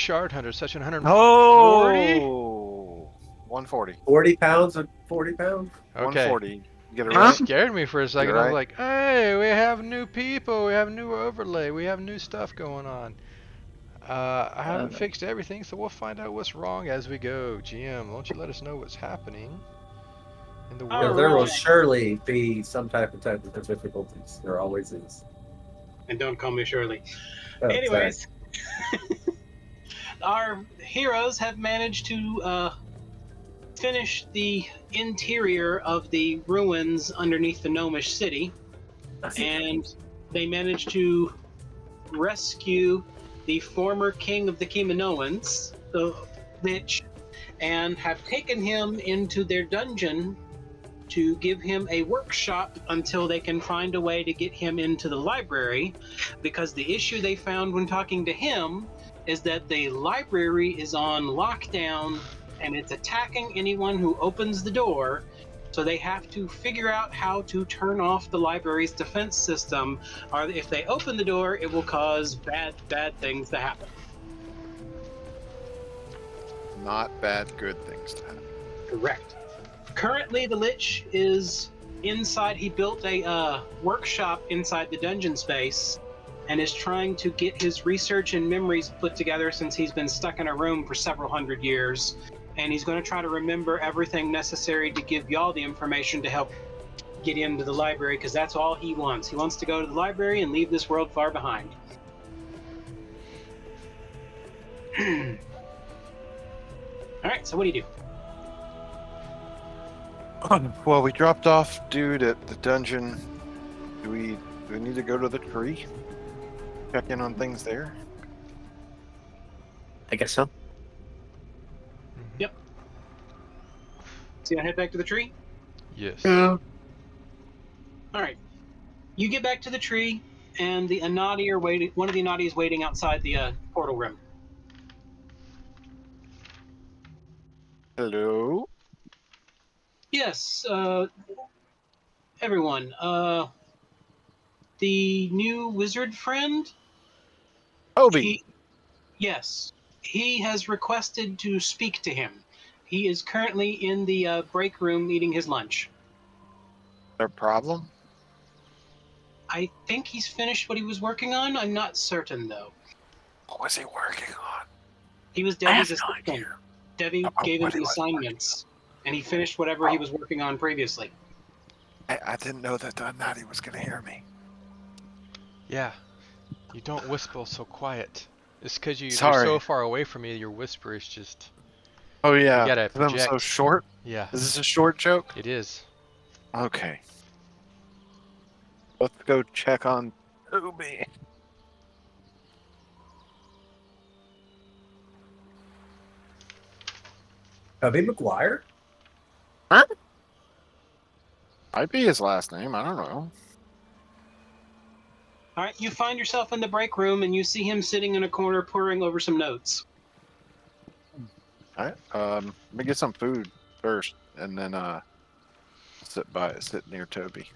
shard hunter, such 140. Oh, 140. 40 pounds and 40 pounds? Okay. 140. Get it It right? scared me for a second. You're I was right. like, hey, we have new people, we have new overlay, we have new stuff going on. I haven't fixed everything, so we'll find out what's wrong as we go. GM, won't you let us know what's happening in the world? There will Alright. surely be some type of technical difficulties. There always is. And don't call me Shirley. Oh, Anyways, our heroes have managed to finish the interior of the ruins underneath the gnomish city, and they managed to rescue the former king of the Kiminoans, the Lich, and have taken him into their dungeon to give him a workshop until they can find a way to get him into the library, because the issue they found when talking to him is that the library is on lockdown and it's attacking anyone who opens the door. So they have to figure out how to turn off the library's defense system, or if they open the door, it will cause bad things to happen. Not bad, good things to happen. Correct. Currently, the Lich is inside. He built a workshop inside the dungeon space and is trying to get his research and memories put together, since he's been stuck in a room for several hundred years. And he's going to try to remember everything necessary to give y'all the information to help get him to the library, because that's all he wants. He wants to go to the library and leave this world far behind. Alright, so what do you do? Well, we dropped off dude at the dungeon. Do we need to go to the tree? Check in on things there? I guess so. So you want to head back to the tree? Yes. Yeah. Alright. You get back to the tree, and the Anadi are waiting. One of the Anadi is waiting outside the portal room. Hello? Yes, everyone. The new wizard friend? Toby! Yes. He has requested to speak to him. He is currently in the break room eating his lunch. Their problem? I think he's finished what he was working on. I'm not certain, though. What was he working on? He was I have Debbie's no assistant. idea. Debbie Oh, gave him what he the was assignments, and he finished whatever he was working on previously. I didn't know that Donati was going to hear me. Yeah. You don't whisper so quiet. It's because you're Sorry. so far away from me, your whisper is just... Oh, yeah. You gotta 'Cause I'm so project. short? Yeah, Is this a short joke? it is. Okay. Let's go check on Toby. Tubby McGuire? Might be his last name. I don't know. All right, you find yourself in the break room, and you see him sitting in a corner poring over some notes. All right. Let me get some food first, and then sit near Toby.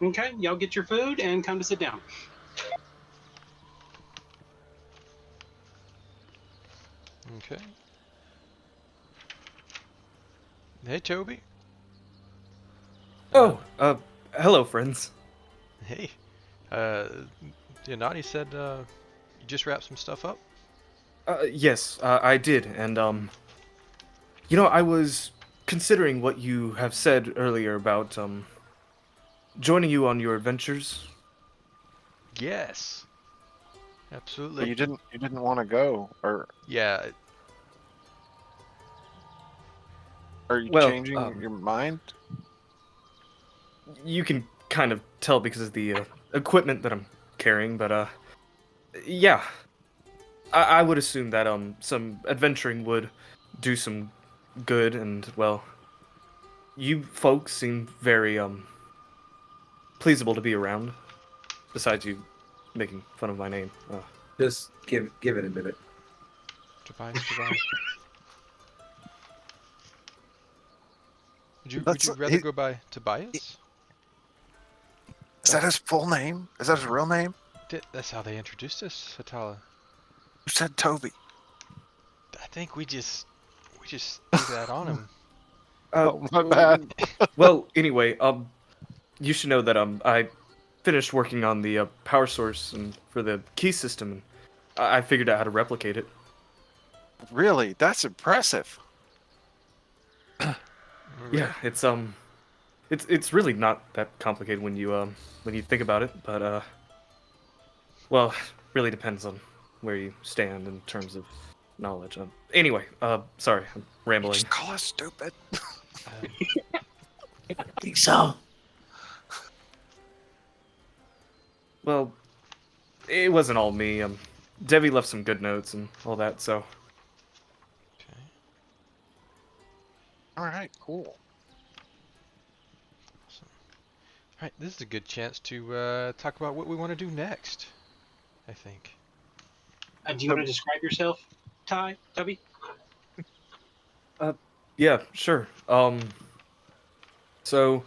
Okay, y'all get your food and come to sit down. Okay. Hey, Toby. Oh, hello, friends. Hey. Yanati said you just wrapped some stuff up? Yes, I did, and, I was considering what you have said earlier about, joining you on your adventures. Yes. But Absolutely. you didn't want to go, or Yeah. are you Well, changing your mind? You can kind of tell because of the equipment that I'm carrying, but, yeah. I would assume that, some adventuring would do some good, and, well, you folks seem very, pleasable to be around, besides you making fun of my name. Just give it a minute. Tobias. Would you That's- rather go by Tobias? Is that his full name? Is that his real name? That's how they introduced us, Hatala. You said Toby. I think we just threw that on him. Oh, my bad. Well, anyway, you should know that I finished working on the power source and for the key system, and I figured out how to replicate it. Really? That's impressive. Yeah, it's really not that complicated when you think about it, but well, really depends on where you stand in terms of knowledge. Anyway, sorry, I'm rambling. Just call us stupid. I think so. Well, it wasn't all me. Debbie left some good notes and all that, so. Okay. All right, cool. All right, this is a good chance to talk about what we want to do next. I think. Do you want to describe yourself, Tubby? Yeah, sure. So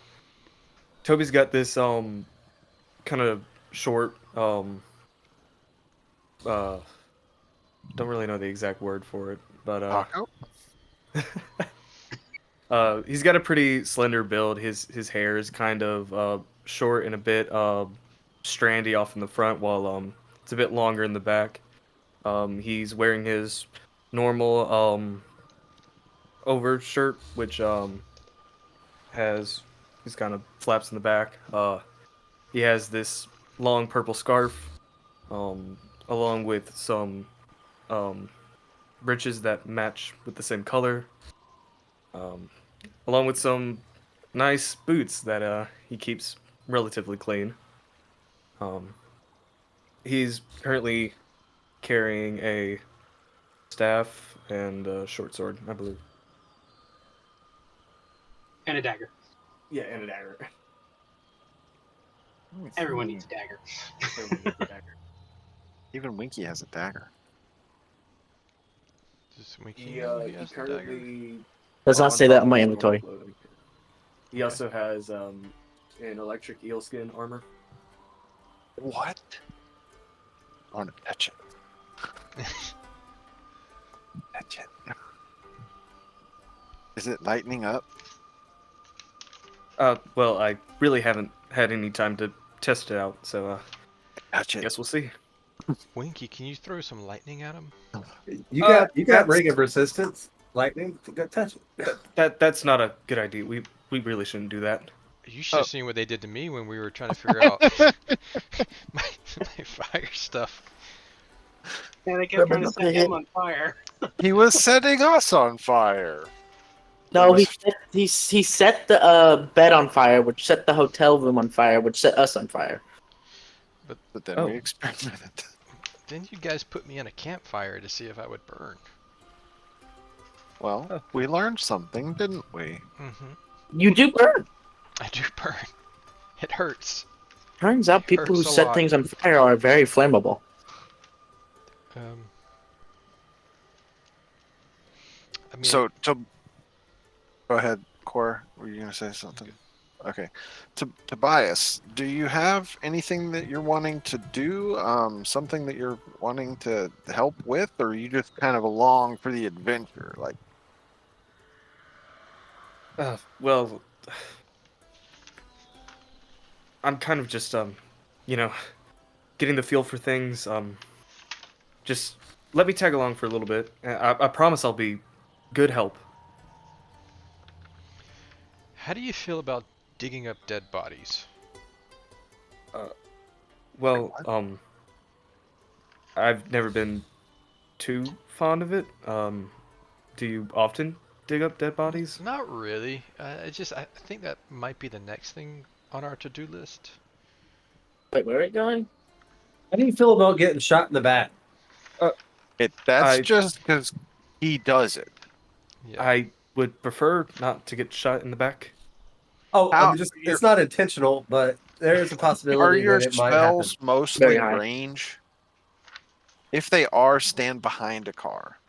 Toby's got this kind of short don't really know the exact word for it, but Taco? he's got a pretty slender build. His hair is kind of short and a bit strandy off in the front, while it's a bit longer in the back. He's wearing his normal overshirt, which has these kind of flaps in the back. He has this long purple scarf, along with some breeches that match with the same color, along with some nice boots that he keeps relatively clean. He's currently carrying a staff and a short sword, I believe. And a dagger. Yeah, and a dagger. Everyone needs a dagger. Even Winky has a dagger. Just Winky know he has a dagger? Does not say that on my inventory. He also has an electric eelskin armor. What? I want to touch it. Touch it. Is it lightening up? Well, I really haven't had any time to test it out, so Touch I it. guess we'll see. Winky, can you throw some lightning at him? You got that's- ring of resistance. Lightning, go touch it. That's not a good idea. We really shouldn't do that. You should have seen what they did to me when we were trying to figure out my fire stuff. Yeah, they kept trying to set him on fire. He was setting us on fire. No, he set the bed on fire, which set the hotel room on fire, which set us on fire. But then Oh. we experimented. Didn't you guys put me in a campfire to see if I would burn? Well, we learned something, didn't we? Mm-hmm. You do burn. I do burn. It hurts. Turns out people who Hurts a set lot. things on fire are very flammable. I mean, So, go ahead, Cor. Were you gonna say something? Okay. Tobias, do you have anything that you're wanting to do? Something that you're wanting to help with, or are you just kind of along for the adventure? Like, Well, I'm kind of just getting the feel for things. Just let me tag along for a little bit. I promise I'll be good help. how do you feel about digging up dead bodies? Well, I've never been too fond of it. Do you often dig up dead bodies? Not really. I think that might be the next thing on our to-do list. Wait, where are we going? How do you feel about getting shot in the back? that's I- just because he does it. Yeah. I would prefer not to get shot in the back. Oh, How- it's not intentional, but there is a Are possibility your that it might happen. spells mostly Very high. range? If they are, stand behind a car.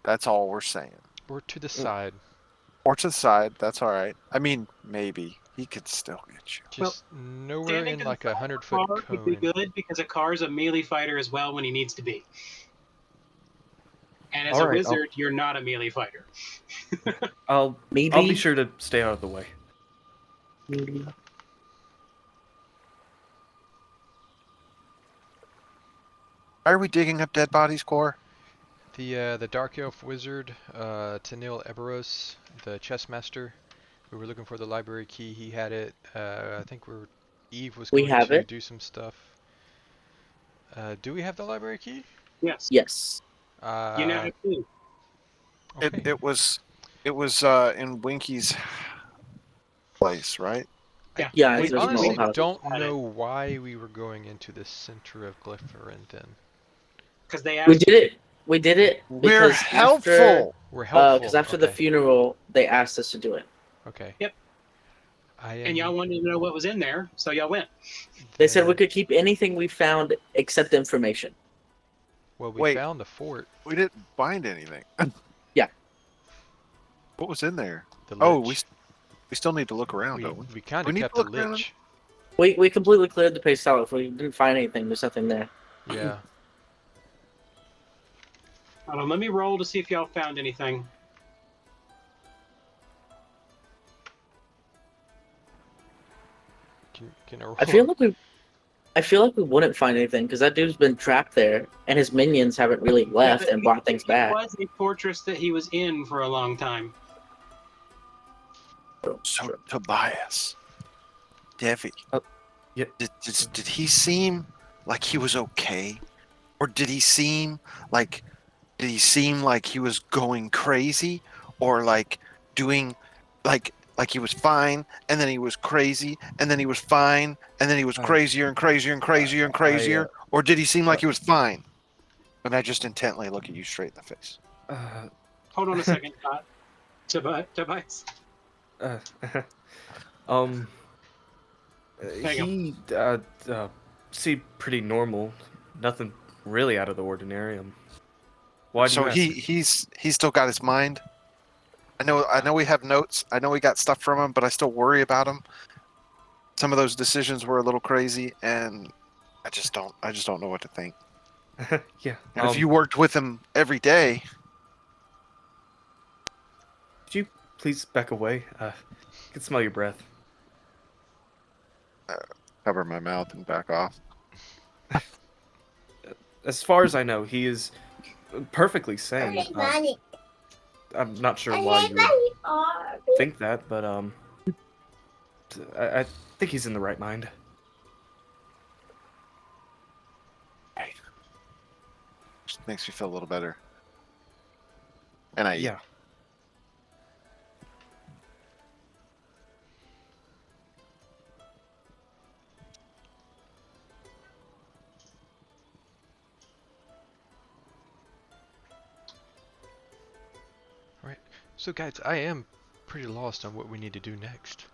That's all we're saying. Or to the side. Or to the side. That's all right. I mean, maybe he could still get you. Just nowhere Standing in to like the a side of 100-foot Carr would be cone. good because a Carr's a melee fighter as well when he needs to be. And as All a right, wizard, you're not a melee fighter. I'll Maybe. be sure to stay out of the way. Maybe. Why are we digging up dead bodies, Core? The Dark Elf Wizard, Tanil Eberos, the chess master. We were looking for the library key. He had it. I think Eve was We going have to it. do some stuff. Do we have the library key? Yes. Yes. You now have two. Okay. It was in Winky's place, right? Yeah, We it's a small honestly house. don't Had it. know why we were going into the center of Glypharinton. Because they We asked did it. We did it We're because helpful. We're helpful. Because after the okay. funeral, they asked us to do it. Okay. Yep. I am, and y'all wanted to know what was in there, so y'all went. They said we then- could keep anything we found except information. Well, we Wait. found the fort. We didn't find anything. Yeah. What was in there? The Oh, lich. we still need to look around, we, don't we? we kind We of need kept to the look around. lich. We completely cleared the place out. If we didn't find anything, there's nothing there. Yeah. Hold on, let me roll to see if y'all found anything. Can I roll? I feel like we wouldn't find anything because that dude's been trapped there, and his minions haven't really left Yeah, and brought things back. It was a fortress that he was in for a long time. So Tobias, Devi, yeah. did he seem like he was okay, or did he seem like he was going crazy, or like doing like he was fine and then he was crazy and then he was fine and then he was crazier and crazier and crazier and crazier, or did he seem like he was fine? And I just intently look at you straight in the face. Hold on a second, Tobias. He seemed pretty normal. Nothing really out of the ordinary. Why do So you ask? he's still got his mind. I know we have notes. I know we got stuff from him, but I still worry about him. Some of those decisions were a little crazy, and I just don't know what to think. Yeah. And if you worked with him every day, Could you please back away? I can smell your breath. cover my mouth and back off. As far as I know, he is perfectly sane. I'm not sure why you would think that, but I think he's in the right mind. Just makes me feel a little better. And I eat. Yeah. So guys, I am pretty lost on what we need to do next.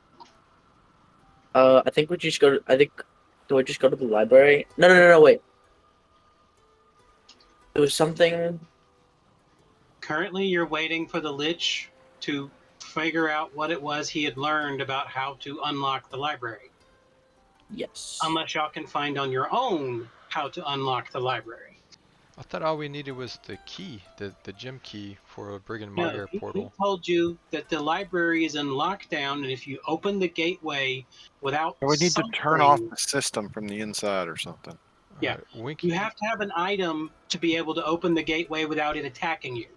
I think we just go to. Do I just go to the library? No, wait. There was something. Currently, you're waiting for the Lich to figure out what it was he had learned about how to unlock the library. Yes. Unless y'all can find on your own how to unlock the library. I thought all we needed was the key, the gem key for a Brigand No, Mager he portal. told you that the library is in lockdown, and if you open the gateway without We need to turn something- off the system from the inside or something. Yeah. Winky, You have to have an item to be able to open the gateway without it attacking you.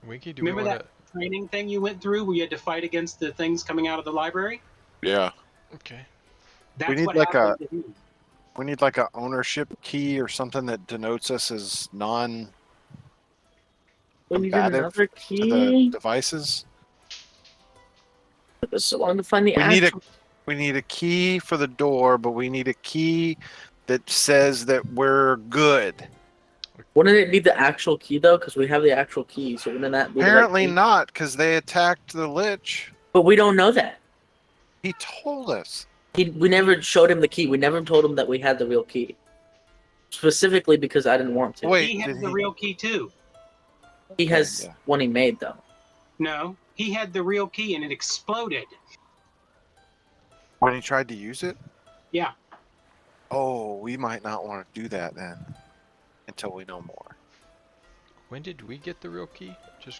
Winky, do Remember we want that training thing you went through where you had to fight against the things coming out of the library? Yeah. to? Okay. That's need what like happened to him. We need like a ownership key or something that denotes us as non We need combative another to the key. devices. Took us so long to find the We need a actual. we need a key for the door, but we need a key that says that we're good. Wouldn't it be the actual key though? Because we have the actual key, so wouldn't that be the right Apparently key? not, because they attacked the Lich. But we don't know that. He told us. We never showed him the key. We never told him that we had the real key. Specifically because I didn't want to. Wait, He has did the he? real key too. He has yeah. one he made though. No, he had the real key and it exploded. When he tried to use it? Yeah. Oh, we might not want to do that then until we know more. When did we get the real key? Just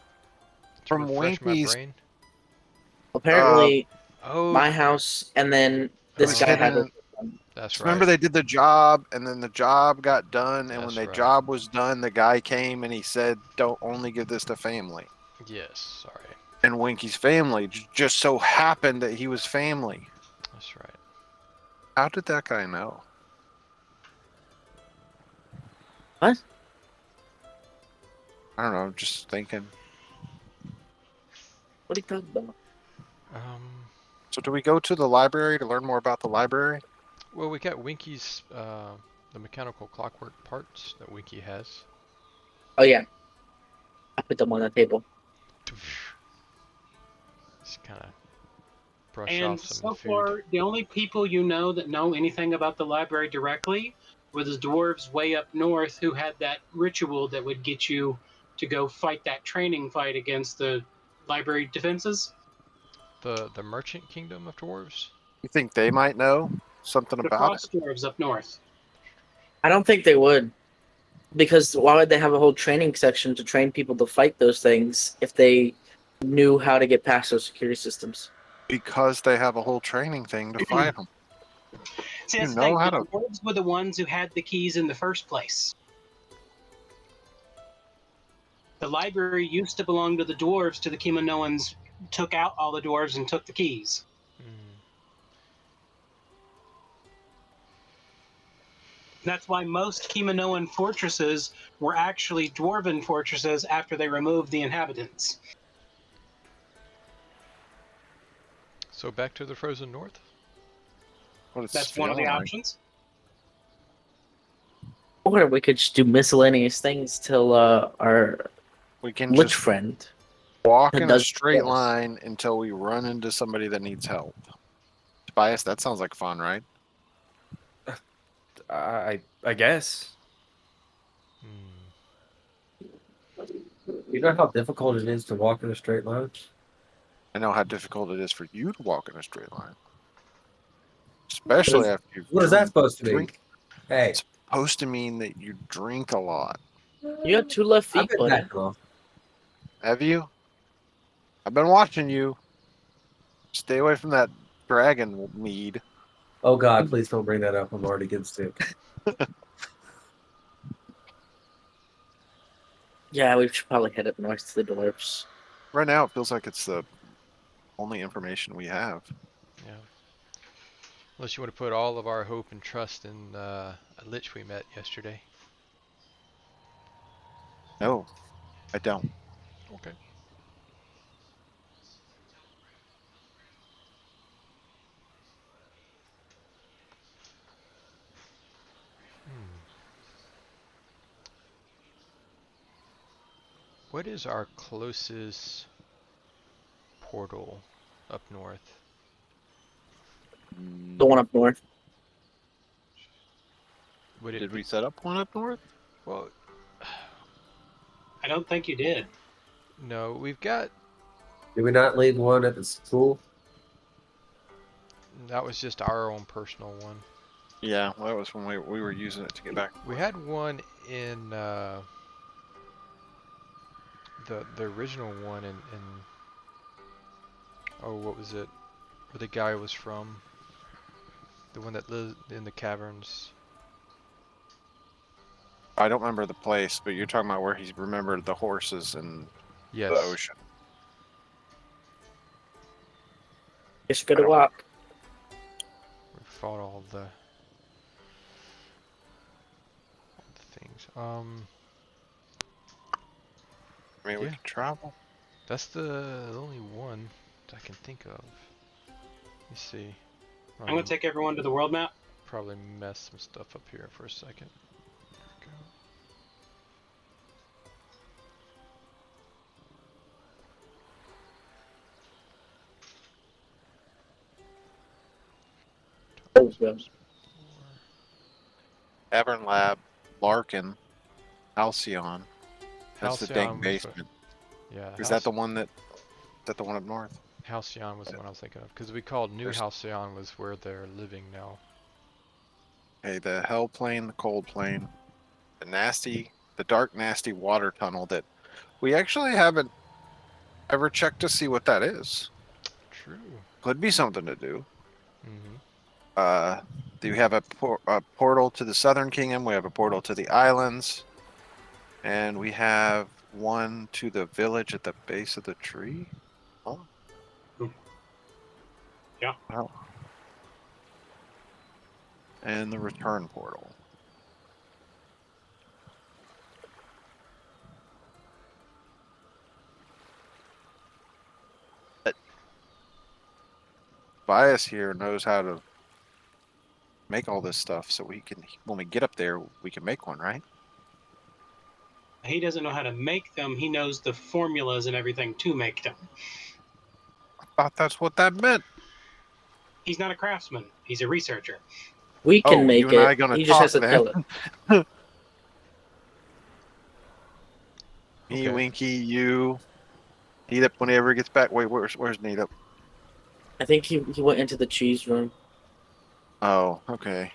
to From refresh my Winky's, brain. Apparently, Oh, my house, and then this was guy had hidden- it. that's remember right. they did the job and then the job got done, and when That's the right. job was done, the guy came and he said, don't only give this to family. Yes, sorry. And Winky's family just so happened that he was family. That's right. How did that guy know? What? I don't know, just thinking. What are you talking about? So do we go to the library to learn more about the library? Well, we got Winky's, the mechanical clockwork parts that Winky has. Oh yeah, I put them on the table. Just kind of brush And off some so of the food. far, the only people you know that know anything about the library directly were the dwarves way up north who had that ritual that would get you to go fight that training fight against the library defenses. The Merchant Kingdom of Dwarves. You think they might know something The about it? frost dwarves up north. I don't think they would, because why would they have a whole training section to train people to fight those things if they knew how to get past those security systems? Because they have a whole training thing to fight them. See, You that's the know thing. how The to- dwarves were the ones who had the keys in the first place. The library used to belong to the dwarves till the Kimanoans took out all the dwarves and took the keys. Hmm. That's why most Kimanoan fortresses were actually dwarven fortresses after they removed the inhabitants. So back to the Frozen North. What it's That's one of the feeling like. options. Or we could just do miscellaneous things till our We can lich just friend. walk It in a does- straight yes. line until we run into somebody that needs help. Tobias, that sounds like fun, right? I guess. Hmm. You know how difficult it is to walk in a straight line? I know how difficult it is for you to walk in a straight line. Especially after you've What is that drink- supposed to mean? drink- Hey, It's supposed to mean that you drink a lot. You got 2 left I've feet, been buddy. that close. Have you? I've been watching you. Stay away from that dragon mead. Oh God, please don't bring that up. I'm already getting sick. Yeah, we should probably head up north to the dwarves. Right now, it feels like it's the only information we have. Yeah. Unless you want to put all of our hope and trust in a lich we met yesterday. No, I don't. Okay. What is our closest portal up north? The one up north. Would it Did be, we set up one up north? well, I don't think you did. no, we've got, Did we not leave one at the school? that was just our own personal one. Yeah, well, that was when we were using it to get back. We had one in the original one in oh, what was it? Where the guy was from? The one that lived in the caverns. I don't remember the place, but you're talking about where he remembered the horses and Yes. the ocean. Just go to walk. We fought all the things. I mean, we Yeah. could travel. That's the only one I can think of. Let me see. I'm going to take everyone to the world map. Probably mess some stuff up here for a second. There we go. Cavern Lab, Larkin, Halcyon. That's the Halcyon dank was basement. Yeah. Is that the one that? Is that the one up north? Halcyon was the one I was thinking of, because we called New There's- Halcyon was where they're living now. Okay, the hell plane, the cold plane, the dark, nasty water tunnel that we actually haven't ever checked to see what that is. True. Could be something to do. Mm-hmm. Do we have a portal to the Southern Kingdom? We have a portal to the islands, and we have one to the village at the base of the tree. Oh. Yeah. Wow. And the return portal. Bias here knows how to make all this stuff, so we can, when we get up there, we can make one, right? He doesn't know how to make them. He knows the formulas and everything to make them. I thought that's what that meant. He's not a craftsman. He's a researcher. We can Oh, make you and I it. gonna He just has to talk, tell man. it. Me, Okay. Winky, you, Neetup whenever he gets back. Wait, where's Neetup? I think he went into the cheese room. Oh, okay.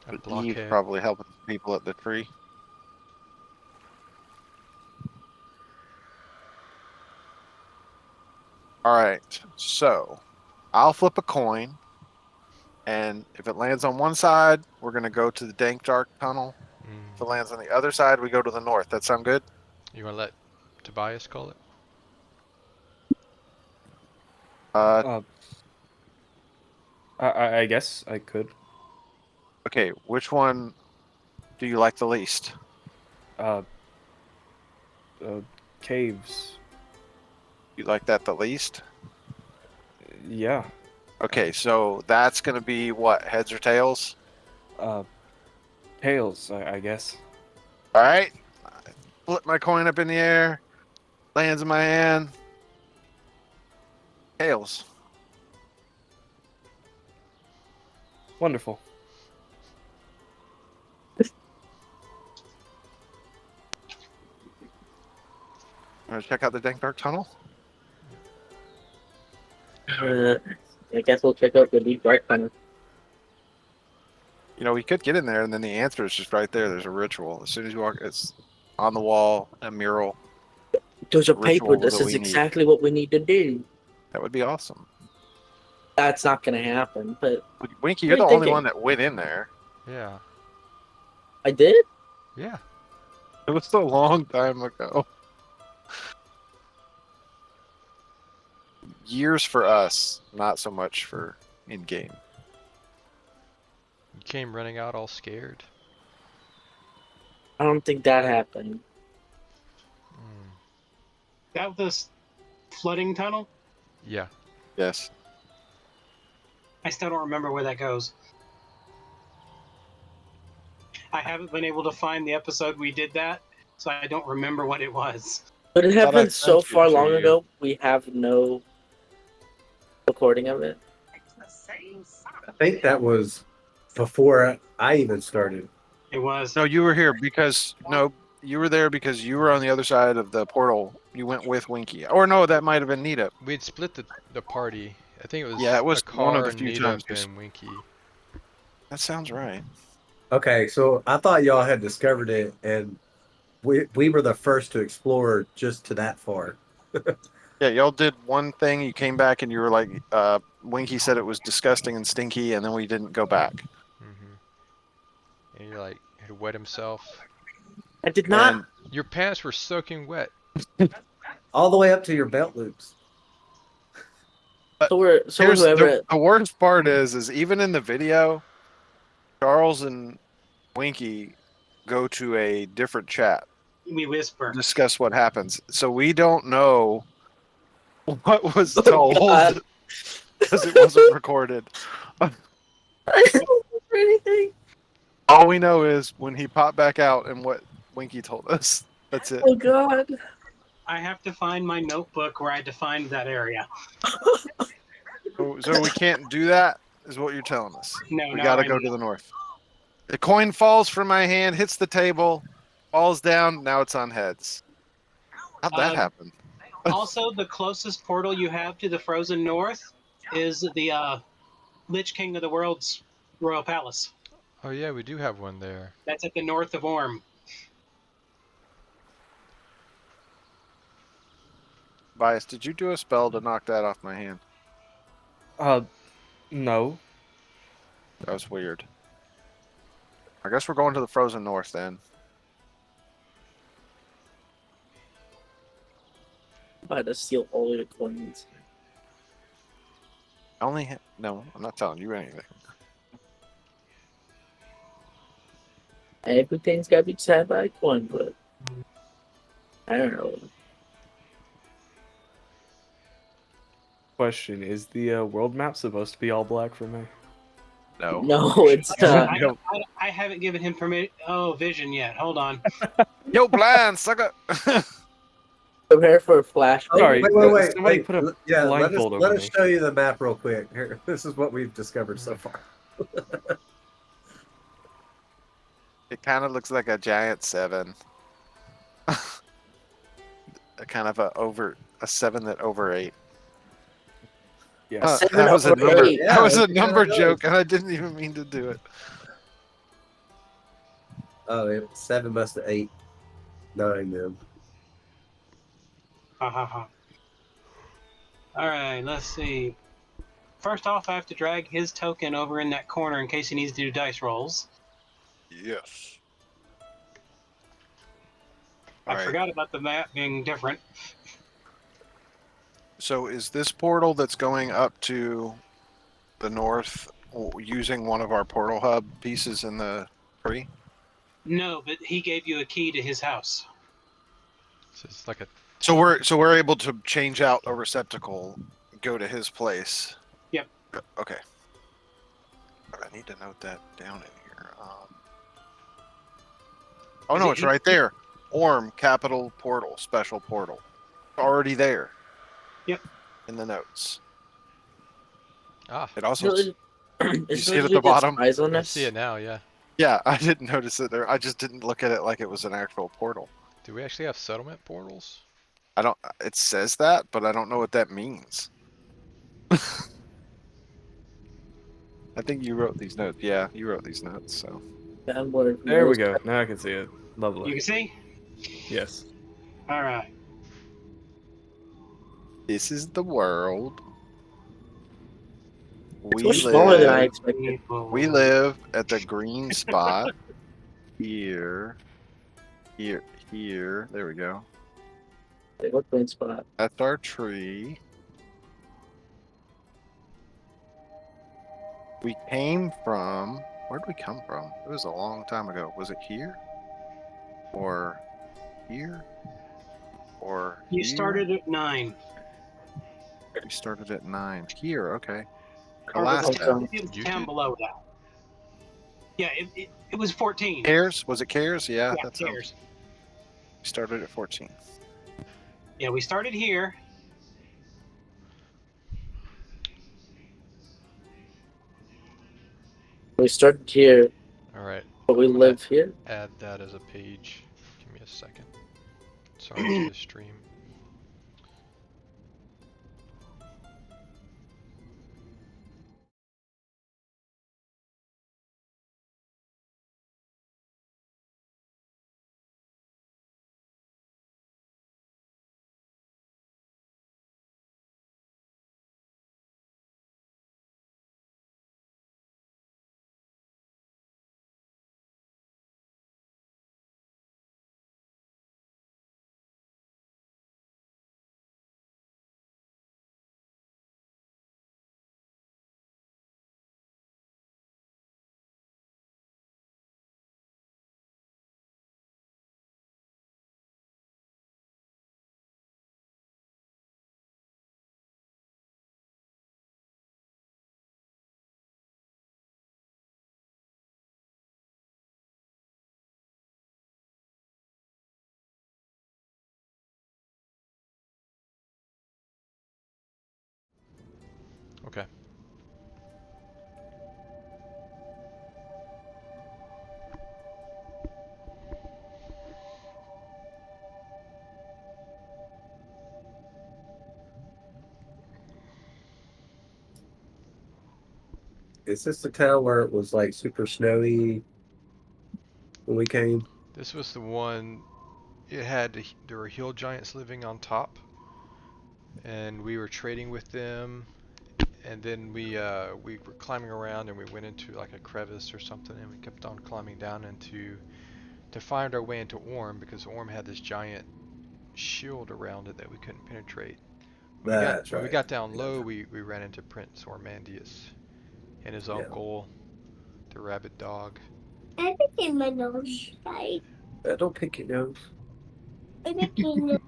A But Eve's blockhead. probably helping people at the tree. All right, so I'll flip a coin, and if it lands on one side, we're gonna go to the dank dark tunnel. If it lands on the other side, we go to the north. That sound good? You want to let Tobias call it? I guess I could. Okay, which one do you like the least? Uh, caves. You like that the least? Yeah. Okay, so that's gonna be what, heads or tails? Tails, I guess. All right, flip my coin up in the air, lands in my hand. Tails. Wonderful. Want to check out the dank dark tunnel? I guess we'll check out the deep dark tunnel. You know, we could get in there, and then the answer is just right there. There's a ritual. As soon as you walk, it's on the wall, a mural. There's a Ritual paper. This that is we need. exactly what we need to do. That would be awesome. That's not going to happen, but Winky, you're What the are you only thinking? one that went in there. Yeah. I did. Yeah. It was a long time ago. Years for us, not so much for in game. You came running out all scared. I don't think that happened. Mm. That was flooding tunnel? Yeah. Yes. I still don't remember where that goes. I haven't been able to find the episode we did that, so I don't remember what it was. But it Thought I happened so sent it far to long you. ago, we have no recording of it. I think that was before I even started. It was. No, you were here because you were there because you were on the other side of the portal. You went with Winky, or no, that might have been Nita. We'd split the party. I think it was Yeah, it was a one of car, the few Nita, times we- and Winky. That sounds right. Okay, so I thought y'all had discovered it, and we were the first to explore just to that far. Yeah, y'all did one thing. You came back and you were like, Winky said it was disgusting and stinky, and then we didn't go back. And you're like, had wet himself. I did not. And Your pants were soaking wet. All the way up to your belt loops. So here's whoever. the worst part is even in the video, Charles and Winky go to a different chat, We whisper. discuss what happens. So we don't know what was Oh, told God. because it wasn't recorded. I don't remember anything. All we know is when he popped back out and what Winky told us. That's it. Oh God. I have to find my notebook where I defined that area. So we can't do that, is what you're telling us. No, We no, gotta I go know. to the north. The coin falls from my hand, hits the table, falls down. Now it's on heads. How'd that happen? Also, the closest portal you have to the frozen north is the Lich King of the World's royal palace. Oh yeah, we do have one there. That's at the north of Orm. Bias, did you do a spell to knock that off my hand? No. That was weird. I guess we're going to the frozen north then. I'm about to steal all your coins. I only no, I'm not telling you anything. Everything's got to be decided by a coin flip. I don't know. Question: is the world map supposed to be all black for me? No. No, it's not. I haven't given him vision yet. Hold on. Yo, blind sucker. Prepare for a flash. Oh, Sorry, wait. somebody put a Yeah, blindfold let over us me. show you the map real quick. Here, this is what we've discovered so far. It kind of looks like a giant 7. A kind of a 7 that over 8. Yes. Seven That was a over number. eight. That was a Yeah, it number kinda joke, does. and I didn't even mean to do it. Oh, yeah, 7 must have 8, 9 then. Ha ha ha. All right, let's see. First off, I have to drag his token over in that corner in case he needs to do dice rolls. Yes. I Alright. forgot about the map being different. So is this portal that's going up to the north using one of our portal hub pieces in the tree? No, but he gave you a key to his house. So it's like a So we're able to change out a receptacle, go to his place. Yep. Okay. I need to note that down in here. Oh Is no, it it's you- right there. Orm capital portal, special portal. Already there. Yep. In the notes. ah. It also. It's You see it at supposed to the be this bottom? eyes on I us. see it now. Yeah. Yeah, I didn't notice it there. I just didn't look at it like it was an actual portal. Do we actually have settlement portals? I don't. It says that, but I don't know what that means. I think you wrote these notes. Yeah, you wrote these notes. So Bad word. There we go. Now I can see it. You Lovely. can see? Yes. All right. this is the world. It's much smaller than I live. expected. We live at the green spot here. Here. There we go. What green spot? That's our tree. We came from. Where'd we come from? It was a long time ago. Was it here? Or here? Or You here? started at 9. We started at 9. Here, okay. The Or last was it, tab. it was You down did? below that. Yeah, it was 14. Cares? Was it Cares? Yeah, Yeah, that sounds. Cares. We started at 14. Yeah, we started here. We started here, All right. but we I'm gonna live here. add that as a page. Give me a second. Sorry to the stream. Is this the town where it was like super snowy when we came? This was the one. There were hill giants living on top, and we were trading with them. And then we were climbing around, and we went into like a crevice or something, and we kept on climbing down to find our way into Orm, because Orm had this giant shield around it that we couldn't penetrate. When That's we right. got down low, we ran into Prince Ormandius and his Yeah. uncle, the rabbit dog. I became my nose, right? Don't pick your nose. I became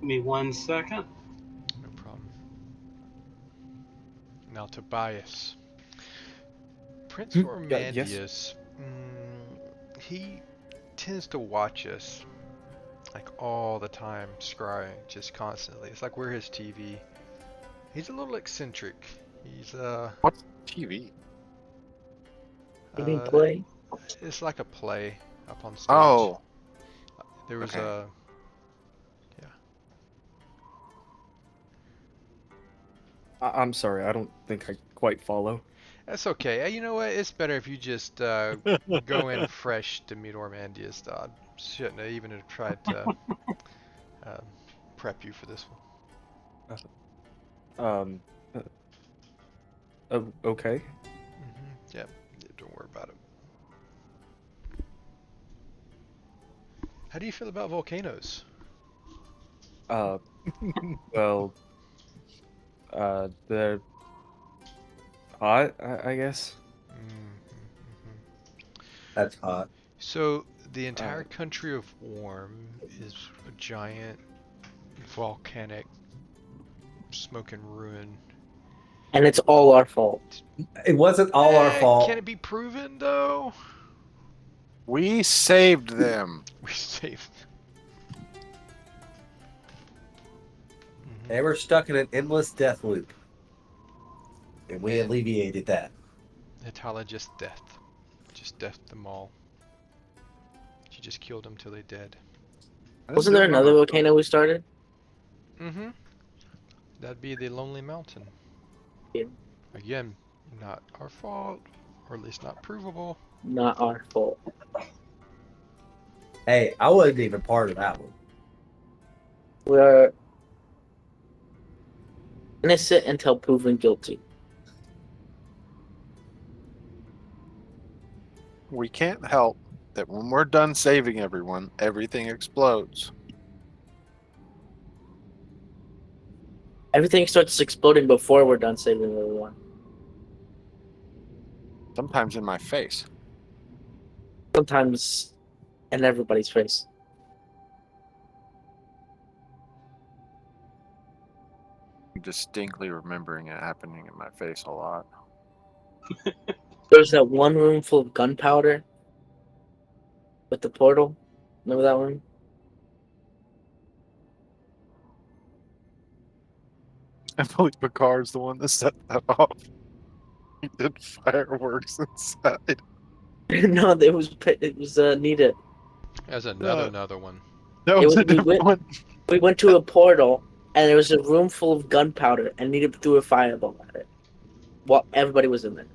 Give me 1 second. No problem. Now Tobias. Prince Hmm, Ormandius, he tends to watch us like all the time, scrying just constantly. It's like we're his TV. He's a little eccentric. He's What's TV? You mean play? It's like a play up on stage. Oh, There was okay. a I'm sorry, I don't think I quite follow. That's okay. You know what? It's better if you just go in fresh to meet Ormandius. I shouldn't have even have tried to prep you for this one. Okay. Yep. Don't worry about it. How do you feel about volcanoes? Well, they're hot, I guess. That's hot. So the entire country of Orm is a giant volcanic smoking ruin. And it's all our fault. It wasn't all our fault. Can it be proven though? we saved them. We saved. They were stuck in an endless death loop. And we Man. alleviated that. Natala just deathed them all. She just killed them till they dead. Wasn't there another volcano we started? Mm-hmm. That'd be the Lonely Mountain. Yeah. Again, not our fault, or at least not provable. Not our fault. Hey, I wasn't even part of that one. We're innocent until proven guilty. We can't help that when we're done saving everyone, everything explodes. Everything starts exploding before we're done saving everyone. Sometimes in my face. Sometimes in everybody's face. I'm distinctly remembering it happening in my face a lot. There's that one room full of gunpowder with the portal. Remember that one? I believe Picard's the one that set that off. He did fireworks inside. No, it was Nita. As another one. That It was was- a different one. We went to a portal and there was a room full of gunpowder and Nita threw a fireball at it. While everybody was in there.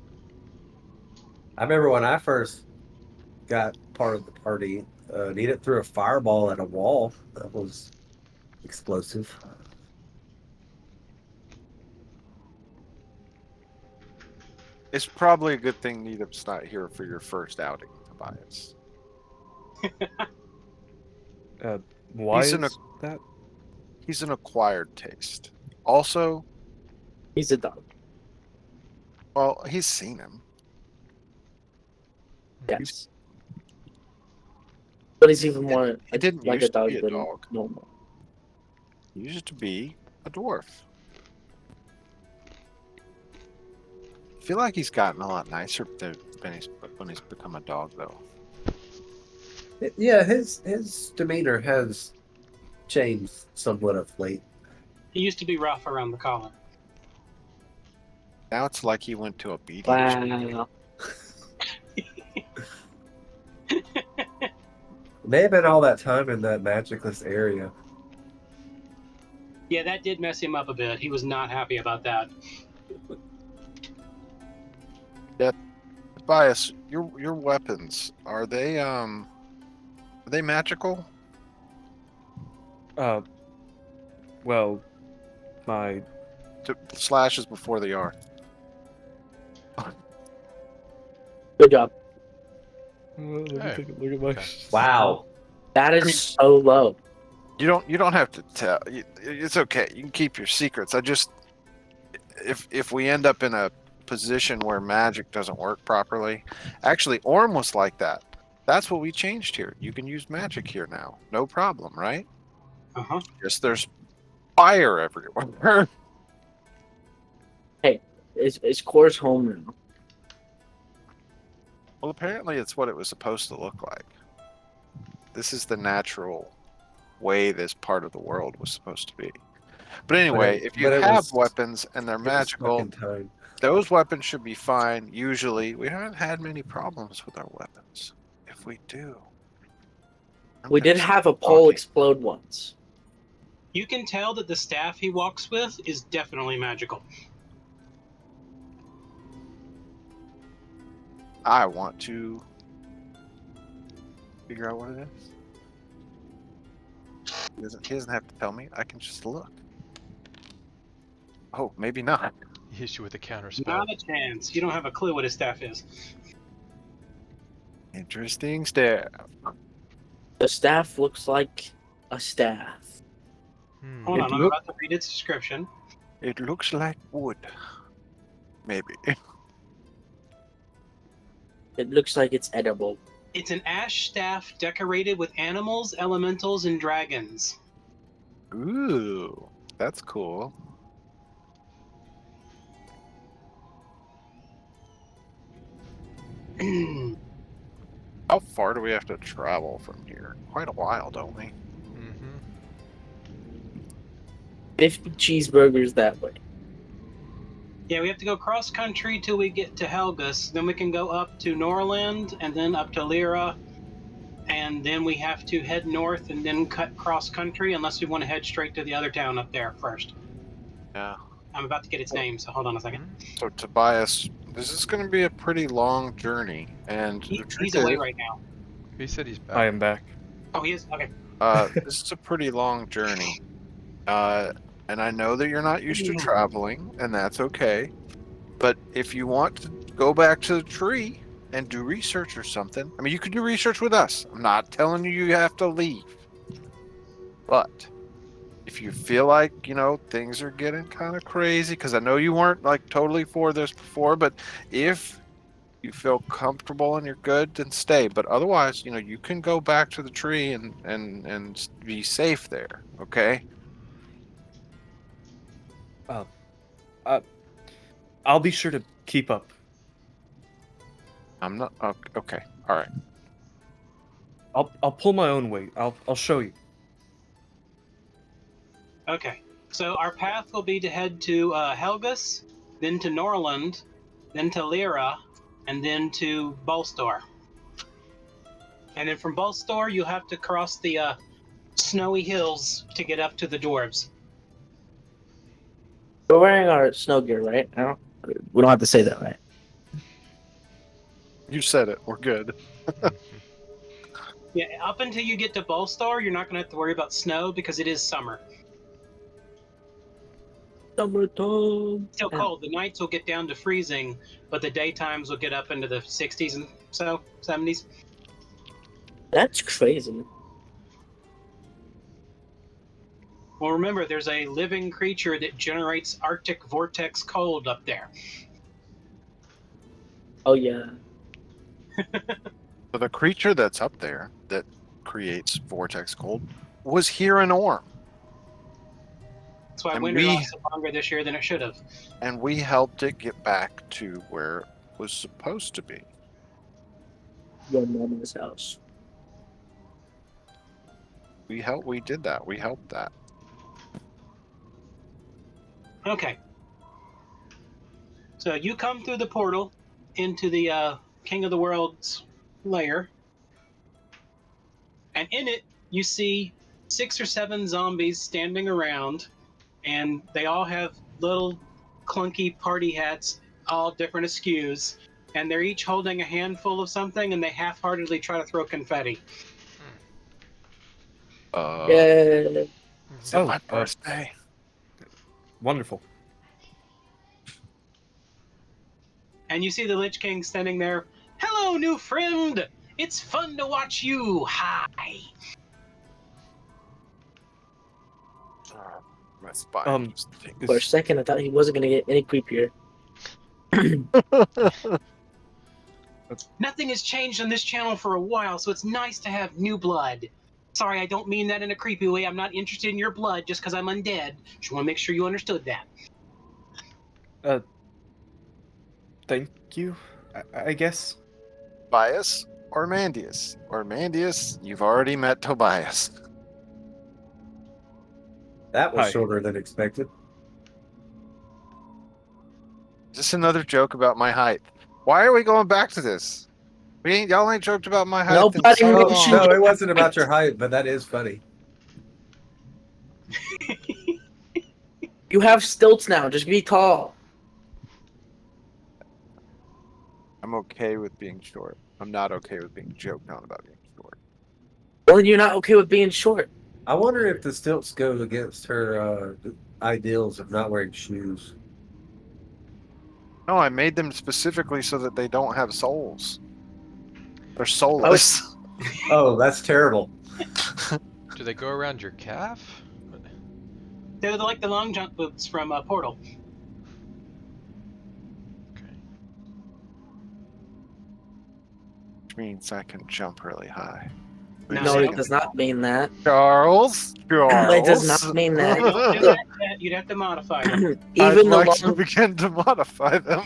I remember when I first got part of the party, Nita threw a fireball at a wall. That was explosive. It's probably a good thing Needham's not here for your first outing, Tobias. Why He's is in a- that? He's an acquired taste. Also, He's a dog. well, he's seen him. Yes. But he's even more He didn't like a used to dog be a than dog. normal. He used to be a dwarf. I feel like he's gotten a lot nicer when he's become a dog, though. Yeah, his demeanor has changed somewhat of late. He used to be rough around the collar. Now it's like he went to a BD. Wow. May have been all that time in that magicless area. Yeah, that did mess him up a bit. He was not happy about that. Bias, your weapons, are they magical? Well, my Slash is before the R. Good job. let me Hey, take a look at my. okay. Wow. That is so low. You don't have to tell. It's okay. You can keep your secrets. I just if we end up in a position where magic doesn't work properly. Actually, Orm was like that. That's what we changed here. You can use magic here now. No problem, right? Uh-huh. Just there's fire everywhere. Is Core's home now? Well, apparently it's what it was supposed to look like. This is the natural way this part of the world was supposed to be. But anyway, if you but it have was- weapons and they're It was stuck magical, in time. those weapons should be fine. Usually, we haven't had many problems with our weapons. If we do, I'm We gonna did start have a pole talking. explode once. You can tell that the staff he walks with is definitely magical. I want to figure out what it is. He doesn't have to tell me. I can just look. Oh, maybe not. He hits you with a counter spell. Not a chance. You don't have a clue what his staff is. Interesting stare. The staff looks like a staff. Hold It on, I'm look- about to read its description. It looks like wood. Maybe. It looks like it's edible. It's an ash staff decorated with animals, elementals, and dragons. Ooh, that's cool. How far do we have to travel from here? Quite a while, don't we? Mm-hmm. 50 cheeseburgers that way. Yeah, we have to go cross country till we get to Helgus. Then we can go up to Norland and then up to Lyra. And then we have to head north and then cut cross country unless we want to head straight to the other town up there first. Yeah. I'm about to get its name, so hold on a second. So Tobias, this is going to be a pretty long journey, and the truth He's away is, right now. He said he's back. I am back. Oh, he is? Okay. this is a pretty long journey. And I know that you're not used to traveling, and that's okay. But if you want to go back to the tree and do research or something, I mean, you can do research with us. I'm not telling you have to leave. But if you feel like, things are getting kind of crazy, because I know you weren't like totally for this before, but if you feel comfortable and you're good, then stay. But otherwise, you can go back to the tree and be safe there. Okay. I'll be sure to keep up. I'm not okay. All right. I'll pull my own weight. I'll show you. Okay. So our path will be to head to Helgus, then to Norland, then to Lyra, and then to Bolstor. And then from Bolstor, you'll have to cross the snowy hills to get up to the dwarves. We're wearing our snow gear, right? We don't have to say that, right? You said it. We're good. Yeah, up until you get to Bolstor, you're not going to have to worry about snow because it is summer. Summertime. Still cold. The nights will get down to freezing, but the daytimes will get up into the 60s and so, 70s. That's crazy. Well, remember, there's a living creature that generates Arctic vortex cold up there. Oh yeah. So the creature that's up there that creates vortex cold was here in Orm, That's why And winter we- lasted longer this year than it should have. and we helped it get back to where it was supposed to be. Your mama's house. We did that. We helped that. Okay. So you come through the portal into the King of the World's lair, and in it you see 6 or 7 zombies standing around, and they all have little clunky party hats, all different askews, and they're each holding a handful of something, and they half-heartedly try to throw confetti. Yeah. Yeah. Is Oh, it my birthday? Wonderful. And you see the Lich King standing there. Hello, new friend! It's fun to watch you. Hi. My spine. Um, just For a second, I thought he wasn't gonna get any creepier. Nothing has changed on this channel for a while, so it's nice to have new blood. Sorry, I don't mean that in a creepy way. I'm not interested in your blood just because I'm undead. Just want to make sure you understood that. Thank you, I guess. Tobias or Mandius? Or Mandius, you've already met Tobias. That was Hi. shorter than expected. Just another joke about my height. Why are we going back to this? Y'all ain't joked about my height in Nobody so Oh, mentioned long. no, it wasn't about your height, but that is funny. You have stilts now. Just be tall. I'm okay with being short. I'm not okay with being joked on about being short. Well, then you're not okay with being short. I wonder if the stilts go against her ideals of not wearing shoes. No, I made them specifically so that they don't have soles. They're soulless. Oh, that's terrible. Do they go around your calf? They're like the long jump boots from Portal. Okay. Which means I can jump really high. No, it does not mean that. Charles? It does not mean that. They don't do that yet. You'd have to modify them. I'd even the like to long, begin to modify them.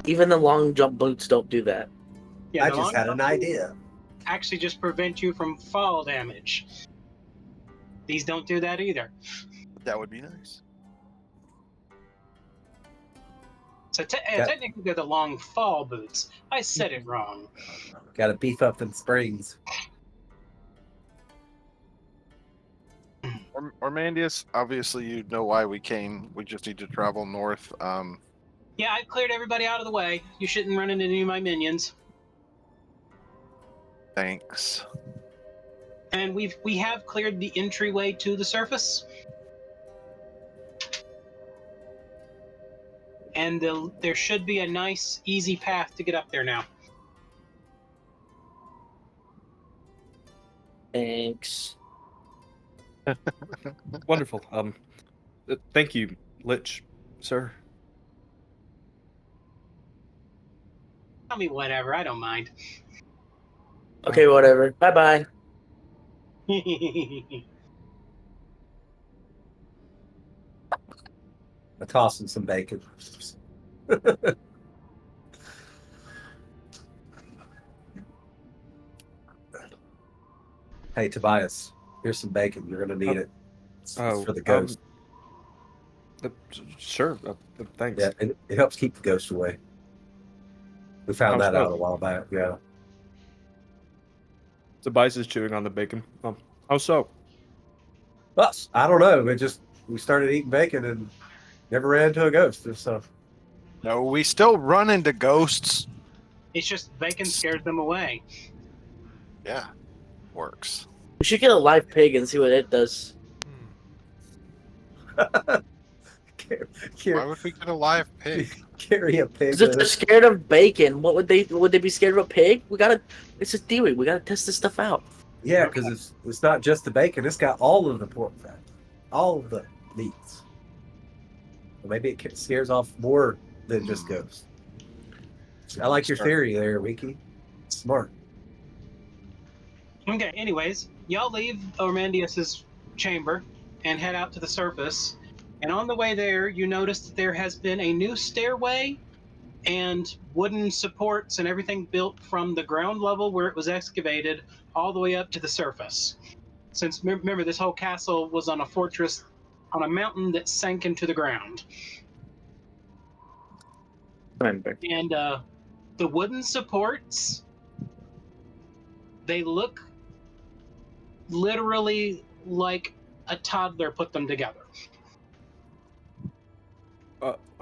even the long jump boots don't do that. Yeah, I the just long had jump an idea. actually just prevent you from fall damage. These don't do that either. That would be nice. So Yeah. technically they're the long fall boots. I said it wrong. Got to beef up them springs. Or Mandius, obviously you know why we came. We just need to travel north. Yeah, I've cleared everybody out of the way. You shouldn't run into any of my minions. Thanks. And we have cleared the entryway to the surface. And there should be a nice, easy path to get up there now. Thanks. Wonderful. Thank you, Lich, sir. Tell me whatever, I don't mind. Okay, whatever. Bye bye. I toss him some bacon. Hey, Tobias, here's some bacon. You're going to need it. It's for the ghost. Sure. Thanks. Yeah, it helps keep the ghost away. We found that out a while back. Yeah. Tobias is chewing on the bacon. How so? Us? I don't know. We started eating bacon and never ran into a ghost. So No, we still run into ghosts. It's just bacon scares them away. Yeah, works. We should get a live pig and see what it does. Why would we get a live pig? Carry a pig. Because if they're scared of bacon, would they be scared of a pig? It's a theory. We gotta test this stuff out. Yeah, because it's not just the bacon. It's got all of the pork fat, all of the meats. Well, maybe it scares off more than just ghosts. I like your theory there, Wiki. Smart. Okay, anyways, y'all leave Ormandius's chamber and head out to the surface. And on the way there, you notice that there has been a new stairway and wooden supports and everything built from the ground level where it was excavated all the way up to the surface. Since, remember, this whole castle was on a fortress on a mountain that sank into the ground. Remember. And the wooden supports, they look literally like a toddler put them together.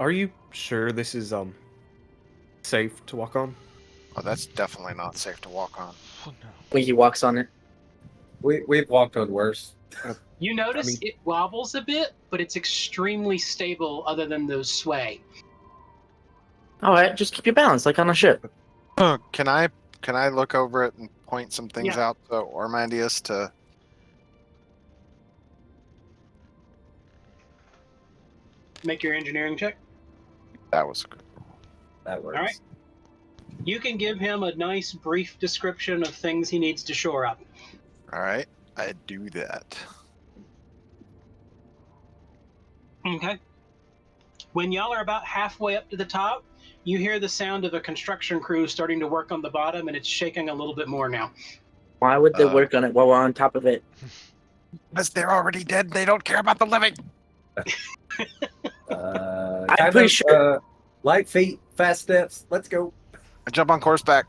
Are you sure this is safe to walk on? Oh, that's definitely not safe to walk on. Oh, no. When he walks on it. We've walked on worse. You notice I mean- it wobbles a bit, but it's extremely stable other than those sway. All right, just keep your balance like on a ship. Can I look over it and point some things Yeah. out to Ormandius to? Make your engineering check. That was good. That works. All right. You can give him a nice brief description of things he needs to shore up. All right, I do that. Okay. When y'all are about halfway up to the top, you hear the sound of a construction crew starting to work on the bottom, and it's shaking a little bit more now. Why would they Uh, work on it while we're on top of it? Because they're already dead. They don't care about the living. I'm Kind pretty of, sure- light feet, fast steps. Let's go. I jump on horseback.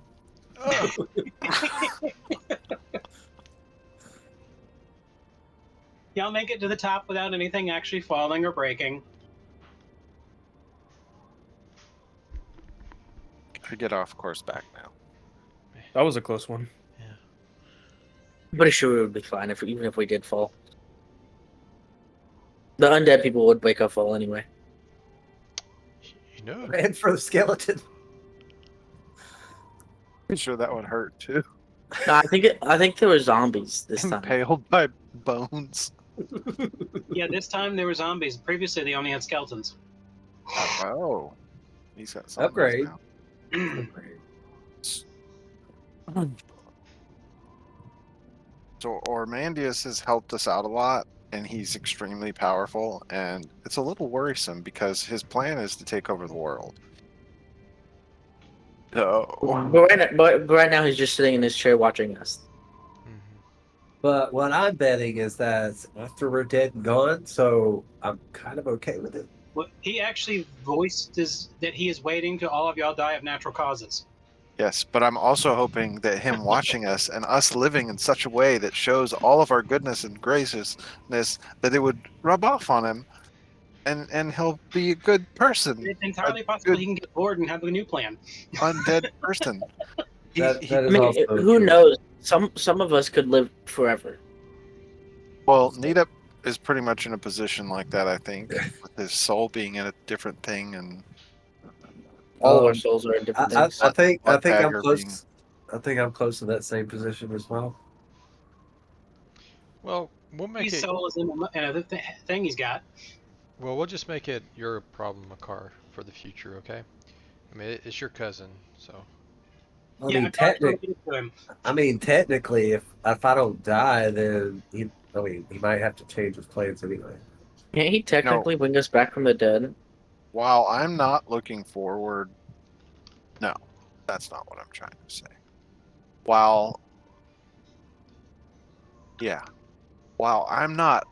Y'all make it to the top without anything actually falling or breaking. I get off horseback now. That was a close one. I'm pretty sure we would be fine even if we did fall. The undead people would wake up fall anyway. You know, And for the skeleton. Pretty sure that would hurt too. No, I think there were zombies this time. Impaled by bones. Yeah, this time there were zombies. Previously, they only had skeletons. Oh, he's got some Upgrade. now. So Ormandius has helped us out a lot, and he's extremely powerful, and it's a little worrisome because his plan is to take over the world. So, But right now he's just sitting in his chair watching us. mhm. But what I'm betting is that after we're dead and gone, so I'm kind of okay with it. Well, he actually voiced that he is waiting till all of y'all die of natural causes. yes, but I'm also hoping that him watching us and us living in such a way that shows all of our goodness and graciousness that it would rub off on him, and he'll be a good person, It's entirely possible he can get bored and have a new plan. undead person. That He- is I mean, also who true. knows? Some of us could live forever. Well, Neetup is pretty much in a position like that, I think, with his soul being in a different thing, and All our Um, souls are in different I things. think I'm Bloodbagger close. being- I think I'm close to that same position as well. Well, we'll make His it. soul is in another thing he's got. Well, we'll just make it your problem, Makar, for the future, okay? I mean, it's your cousin, so. I Yeah, mean, I tried to technically, get to him. technically, if I don't die, then he might have to change his plans anyway. Can't he technically bring us back from the dead? while I'm not looking forward, no, that's not what I'm trying to say. While I'm not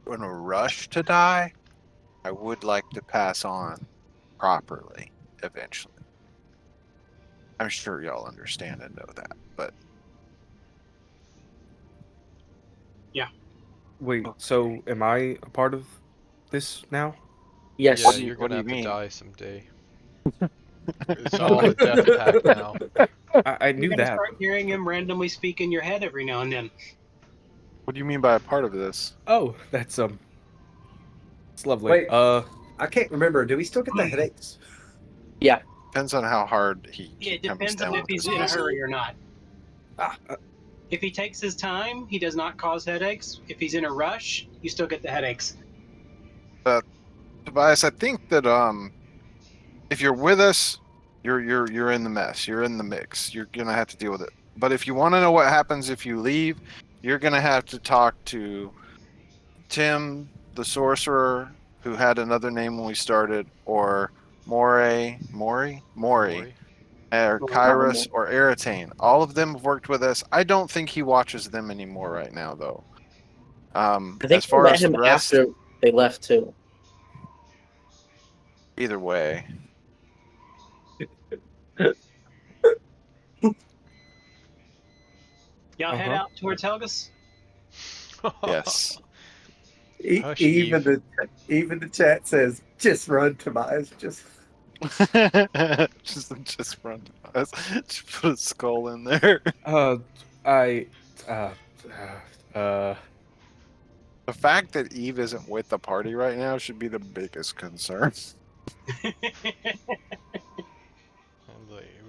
in a rush to die, I would like to pass on properly eventually. I'm sure y'all understand and know that, but Wait, so am I a part of this now? Yes. Yeah, do you- you're what gonna do have you to mean? die someday. It's all a death pact now. I knew You're gonna that. start hearing him randomly speak in your head every now and then. what do you mean by a part of this? Oh, that's it's lovely. Wait. I can't remember. Do we still get the headaches? Depends on how hard he Yeah, it comes depends down on if with he's his in a muscle. hurry or not. Ah, If he takes his time, he does not cause headaches. If he's in a rush, you still get the headaches. Tobias, I think that if you're with us, you're in the mess. You're in the mix. You're gonna have to deal with it. But if you want to know what happens if you leave, you're gonna have to talk to Tim, the sorcerer, who had another name when we started, or Mori, Mori. or Kairos, or Eritane. All of them have worked with us. I don't think he watches them anymore right now, though. I think As far we met as the him rest, after they left too. either way. Y'all head Uh-huh. out towards Helgus. Yes. Hush, Even Eve. the chat says, "Just run, Tobias. Just." just run. Just put a skull in there. I, The fact that Eve isn't with the party right now should be the biggest concern.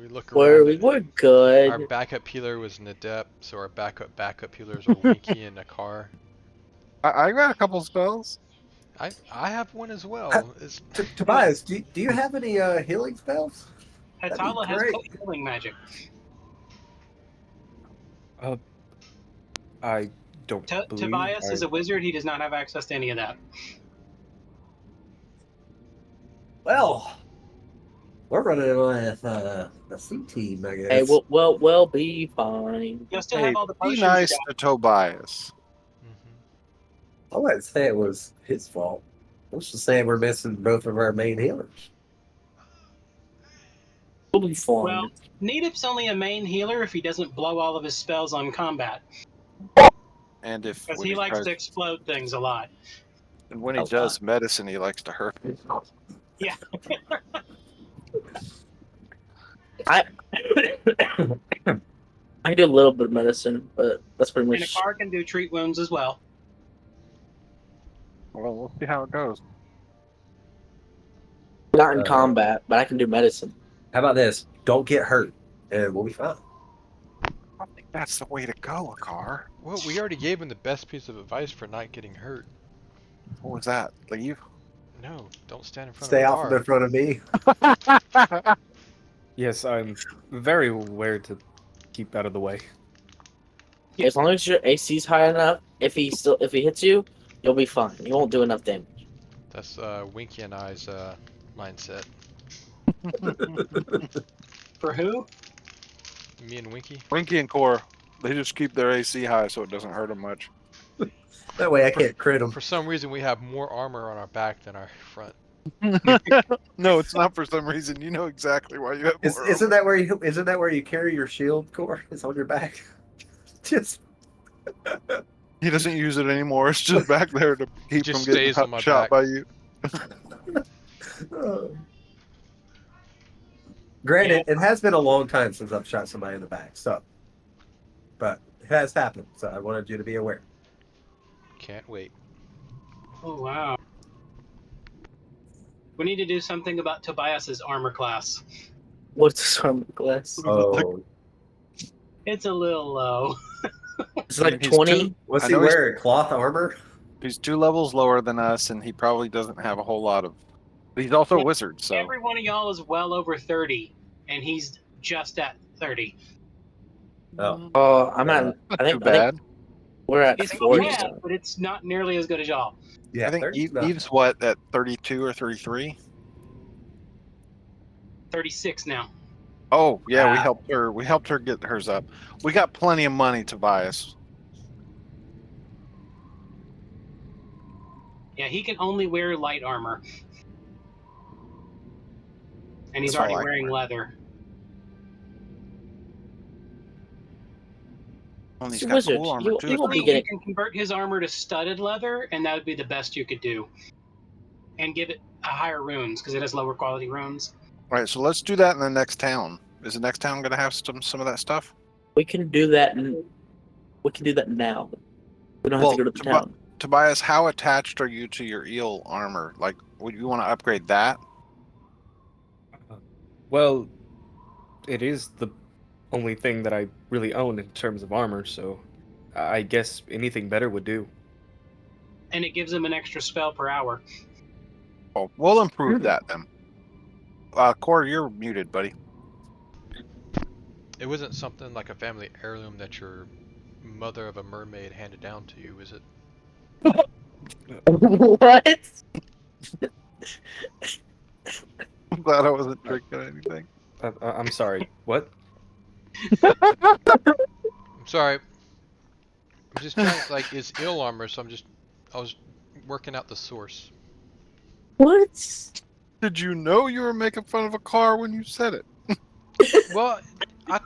We look Where around. we were Our good. backup healer was an adept, so our backup healers are Winky and Nakar. I got a couple spells. I have one as well. It's, Tobias, do you have any healing spells? That'd be Hatala has great. healing magic. I don't believe Tobias is I- a wizard. He does not have access to any of that. Well, we're running with the C team, I guess. Hey, we'll be fine. You'll still Hey, have all the be potions. nice you to Tobias. I wouldn't say it was his fault. I was just saying we're missing both of our main healers. We'll be fine. Well, Needip's only a main healer if he doesn't blow all of his spells on combat, And if because when he likes tries- to explode things a lot. and when he Oh, does medicine, he likes to hurt people. Yeah. I do a little bit of medicine, but that's pretty And a much. car can do treat wounds as well. Well, we'll see how it goes. Not in combat, but I can do medicine. How about this? Don't get hurt, and we'll be fine. I think that's the way to go, Akar. well, we already gave him the best piece of advice for not getting hurt. What was that? Leave? No, don't stand in front Stay of a off car. in front of me. Yes, I'm very aware to keep out of the way. As long as your AC's high enough, if he hits you, you'll be fine. You won't do enough damage. That's Winky and I's mindset. For who? Me and Winky. Winky and Core, they just keep their AC high so it doesn't hurt them much. That way I can't crit them. For some reason, we have more armor on our back than our front. No, it's not for some reason. You know exactly why you have more. Isn't that where you carry your shield, Core? It's on your back. Just He doesn't use it anymore. It's just back there to keep Just from getting stays on my shot back. by you. Granted, it has been a long time since I've shot somebody in the back, but it has happened. So I wanted you to be aware. Can't wait. Oh, wow. We need to do something about Tobias's armor class. What's this armor class? Oh, It's a little low. It's like He's 20. what's I he know he's- wearing? Cloth armor? He's 2 levels lower than us, and he probably doesn't have a whole lot of. But he's also a wizard, so Every one of y'all is well over 30, and he's just at 30. Oh, Oh, I'm at. not I too think bad. we're at It's 40. not bad, but it's not nearly as good as y'all. yeah. I think 30's not- Eve's what at 32 or 33. 36 now. Oh yeah, we Wow. helped her. We helped her get hers up. We got plenty of money, Tobias. Yeah, he can only wear light armor. And he's That's all already I can wearing leather. And he's He's a got wizard. cool armor You- too. you will be You getting. can convert his armor to studded leather, and that would be the best you could do. And give it a higher runes, because it has lower quality runes. All right, so let's do that in the next town. Is the next town going to have some of that stuff? We can do that. We can do that now. We don't have Well, to go to the Tobi- town. Tobias, how attached are you to your eel armor? Like, would you want to upgrade that? Well, it is the only thing that I really own in terms of armor, so I guess anything better would do. And it gives him an extra spell per hour. Oh, we'll improve that then. Core, you're muted, buddy. It wasn't something like a family heirloom that your mother of a mermaid handed down to you, is it? What? I'm glad I wasn't drinking anything. I'm sorry. What? I'm sorry. I'm just trying to, like, it's ill armor, so I was working out the source. What? Did you know you were making fun of a car when you said it? Well,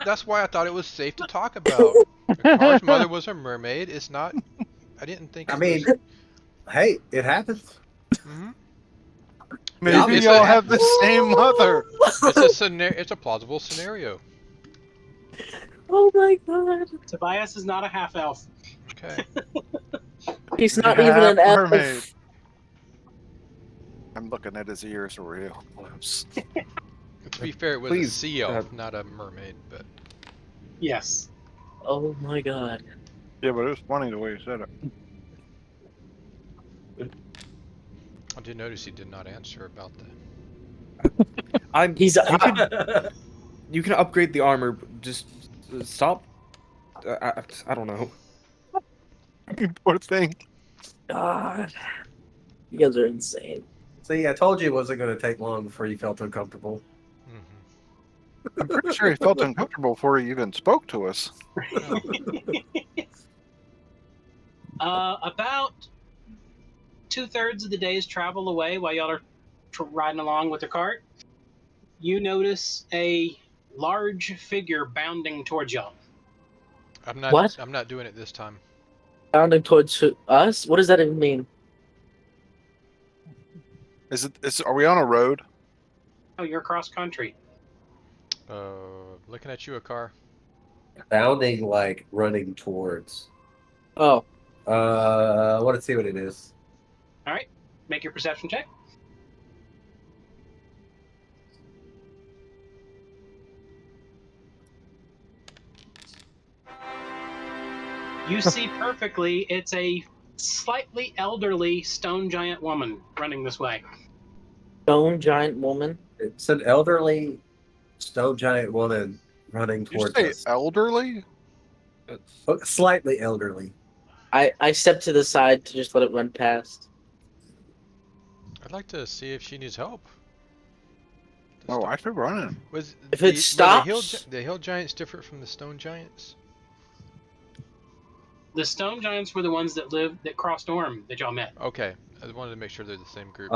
that's why I thought it was safe to talk about. Car's mother was a mermaid. It's not. I didn't think. I It mean, was, hey, it happens. Mhm. Maybe it's y'all a- have the same mother. It's a scenario. It's a plausible scenario. Oh my god. Tobias is not a half elf. Okay. He's not Yeah, even an elf. mermaid. I'm looking at his ears real close. To be fair, it was a Please, sea elf, not a mermaid. But Yes. Oh my god. Yeah, but it was funny the way you said it. I did notice he did not answer about the. I'm. He's You can upgrade the armor. Just stop. I don't know. Poor thing. God. You guys are insane. See, I told you it wasn't going to take long before you felt uncomfortable. Mhm. I'm pretty sure he felt uncomfortable before he even spoke to us. About 2/3 of the day's travel away, while y'all are riding along with the cart, you notice a large figure bounding towards y'all. I'm not. What? I'm not doing it this time. Bounding towards us? What does that even mean? Are we on a road? Oh, you're cross country. Looking at you, a car. Bounding like running towards. Oh, I want to see what it is. All right, make your perception check. You see perfectly. It's a slightly elderly stone giant woman running this way. stone giant woman. It's an elderly stone giant woman running Did you towards say us. elderly? Oh, slightly elderly. I stepped to the side to just let it run past. I'd like to see if she needs help. Oh, I should run it. Was If the, it stops- the hill giants different from the stone giants? The stone giants were the ones that crossed Orm that y'all met. Okay, I wanted to make sure they're the same group.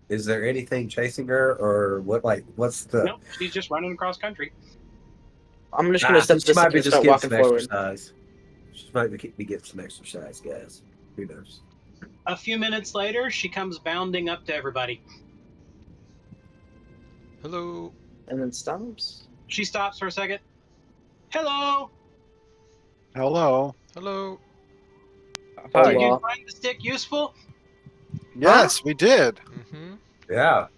Is there anything chasing her, or what? Like, what's the? Nope, she's just running across country. I'm just gonna step to she the might side be and just start getting walking some forward. exercise. She might be getting some exercise, guys. Who knows? A few minutes later, she comes bounding up to everybody. Hello. And then stops. She stops for a second. Hello. Hello. Hello. Hi. Did you Well, find the stick useful? Yes, we did. Mm-hmm. Yeah.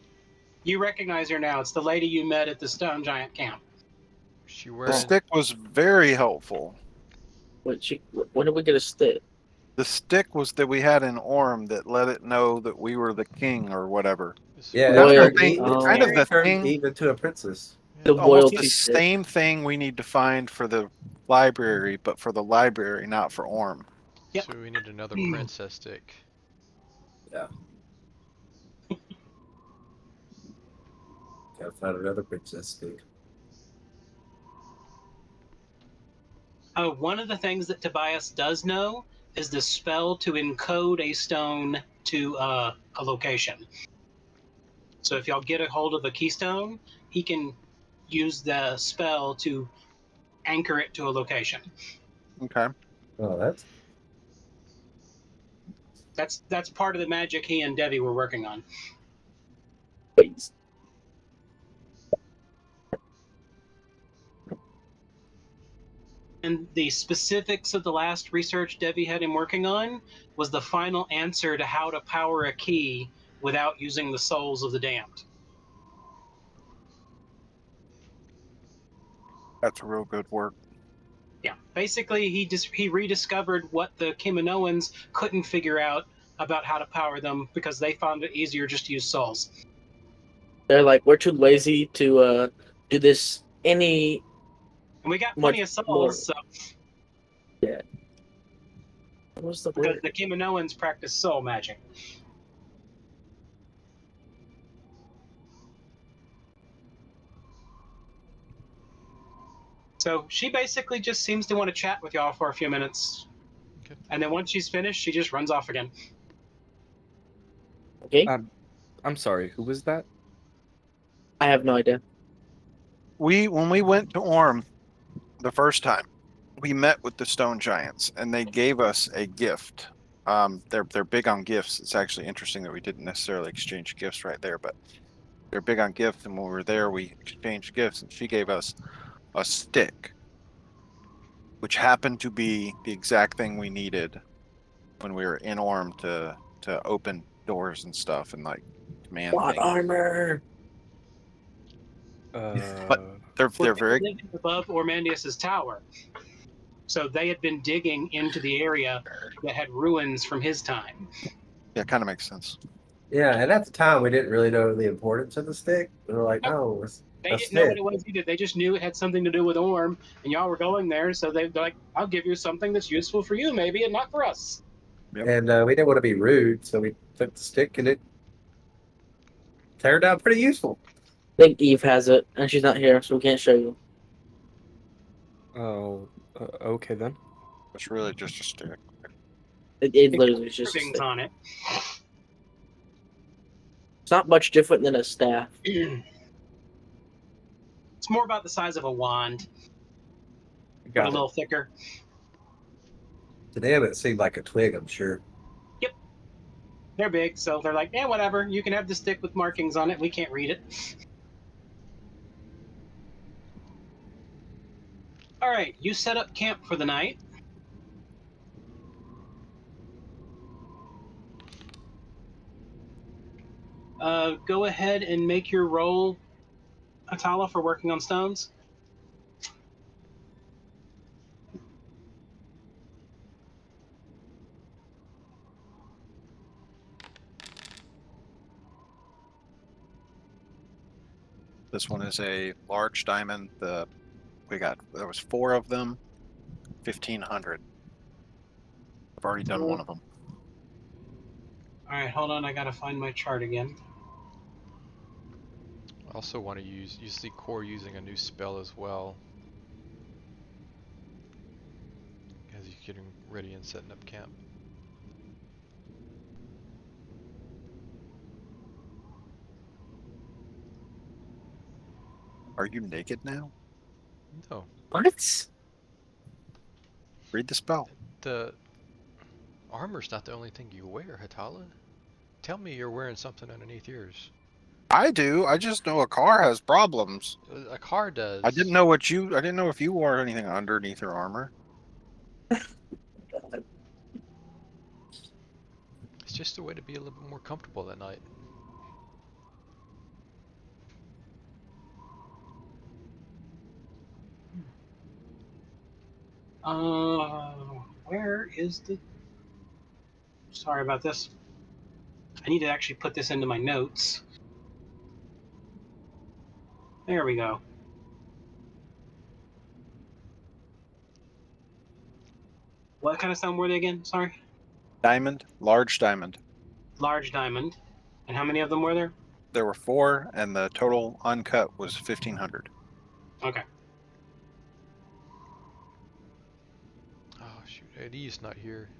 You recognize her now. It's the lady you met at the stone giant camp. She The wearing. stick was very helpful. when did we get a stick? The stick was that we had in Orm that let it know that we were the king or whatever. Yeah. That's Loyalty. the thing. Oh. Kind of the turned thing. even to a princess. The Yeah. Almost the loyalty stick. same thing we need to find for the library, but for the library, not for Orm. Yep. So we need another princess stick. Gotta find another princess stick. One of the things that Tobias does know is the spell to encode a stone to a location. So if y'all get a hold of the keystone, he can use the spell to anchor it to a location. Okay. Oh, That's part of the magic he and Devi were working on. Please. And the specifics of the last research Devi had him working on was the final answer to how to power a key without using the souls of the damned. That's real good work. Yeah, basically he rediscovered what the Kiminoans couldn't figure out about how to power them because they found it easier just to use souls. They're like, we're too lazy to do this any. And we got Much plenty of souls, more. so What was the because word? the Kiminoans practice soul magic. So she basically just seems to want to chat with y'all for a few minutes. Okay. And then once she's finished, she just runs off again. Okay. I'm sorry. Who was that? I have no idea. when we went to Orm the first time, we met with the stone giants, and they gave us a gift. They're big on gifts. It's actually interesting that we didn't necessarily exchange gifts right there, but they're big on gifts. And when we were there, we exchanged gifts, and she gave us a stick, which happened to be the exact thing we needed when we were in Orm to open doors and stuff and like command Plot things. armor. They're Well, they very lived above Ormandius's tower, so they had been digging into the area that had ruins from his time. yeah, kind of makes sense. Yeah, and at the time we didn't really know the importance of the stick. We were like, oh, it's They a didn't know what stick. it was either. They just knew it had something to do with Orm, and y'all were going there, so they're like, "I'll give you something that's useful for you, maybe, and not for us." Yep. And we didn't want to be rude, so we took the stick and it turned out pretty useful. I think Eve has it, and she's not here, so we can't show you. Oh, okay then. It's really just a stick. It literally is just a Things stick. on it. It's not much different than a staff. It's more about the size of a wand, but a Got it. little thicker. To them, it seemed like a twig, I'm sure. They're big, so they're like, "Yeah, whatever. You can have the stick with markings on it. We can't read it." All right, you set up camp for the night. Go ahead and make your roll, Atala, for working on stones. This one is a large diamond. There was 4 of them, 1,500. I've already done one of them. All right, hold on. I gotta find my chart again. I also want to you see Core using a new spell as well. As he's getting ready and setting up camp. Are you naked now? No, What? Read the spell. the armor's not the only thing you wear, Hatala. Tell me you're wearing something underneath yours. I do. I just know a car has problems. A car does. I didn't know if you wore anything underneath your armor. It's just a way to be a little bit more comfortable at night. Where is the... Sorry about this. I need to actually put this into my notes. There we go. What kind of stone were they again? Sorry. Diamond, large diamond. Large diamond. And how many of them were there? There were 4, and the total uncut was 1,500. Okay. Oh shoot, Eddie's not here.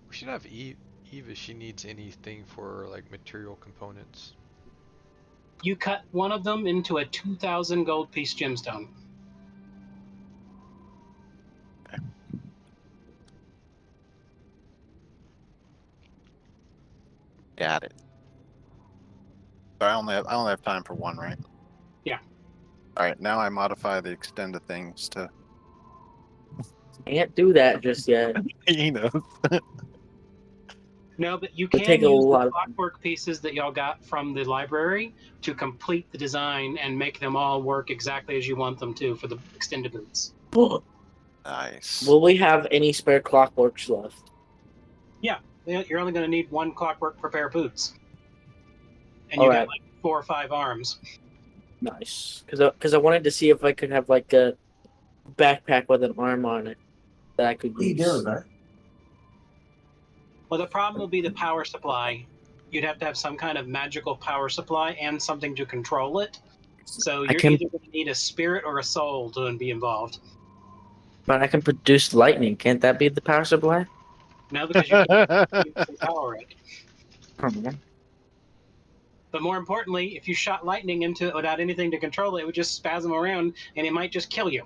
We should have Eve if she needs anything for like material components. You cut one of them into a 2,000 gold piece gemstone. Got it. So I only have time for one, right? Yeah. All right. Now I modify the extended things to. Can't do that just yet. You know. No, but you Would can take a use lot the of- clockwork pieces that y'all got from the library to complete the design and make them all work exactly as you want them to for the extended boots. Nice. Will we have any spare clockworks left? You're only going to need 1 clockwork per pair of boots. And All you right. got like 4 or 5 arms. Nice. Because I wanted to see if I could have like a backpack with an arm on it that I could What are you use. doing, man? Well, the problem will be the power supply. You'd have to have some kind of magical power supply and something to control it. So you're can- either going to need a spirit or a soul to be involved. But I can produce lightning. Can't that be the power supply? No, because you can't power it. Oh, yeah. But more importantly, if you shot lightning into it without anything to control it, it would just spasm around and it might just kill you.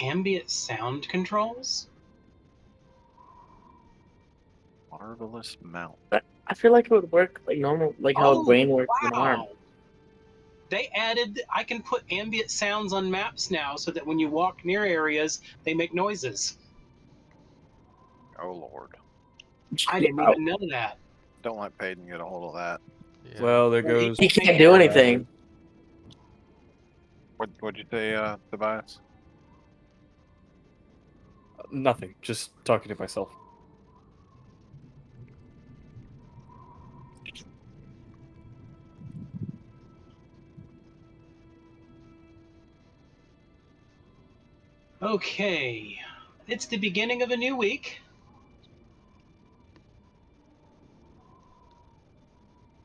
Ambient sound controls? Marvelous mount. I feel like it would work like normal, like how a brain works in an arm. Wow. They added, I can put ambient sounds on maps now so that when you walk near areas, they make noises. Oh Lord. I didn't even know that. Don't let Peyton get a hold of that. Yeah. Well, there goes. He can't do anything. What'd you say, Tobias? Nothing. Just talking to myself. Okay. It's the beginning of a new week.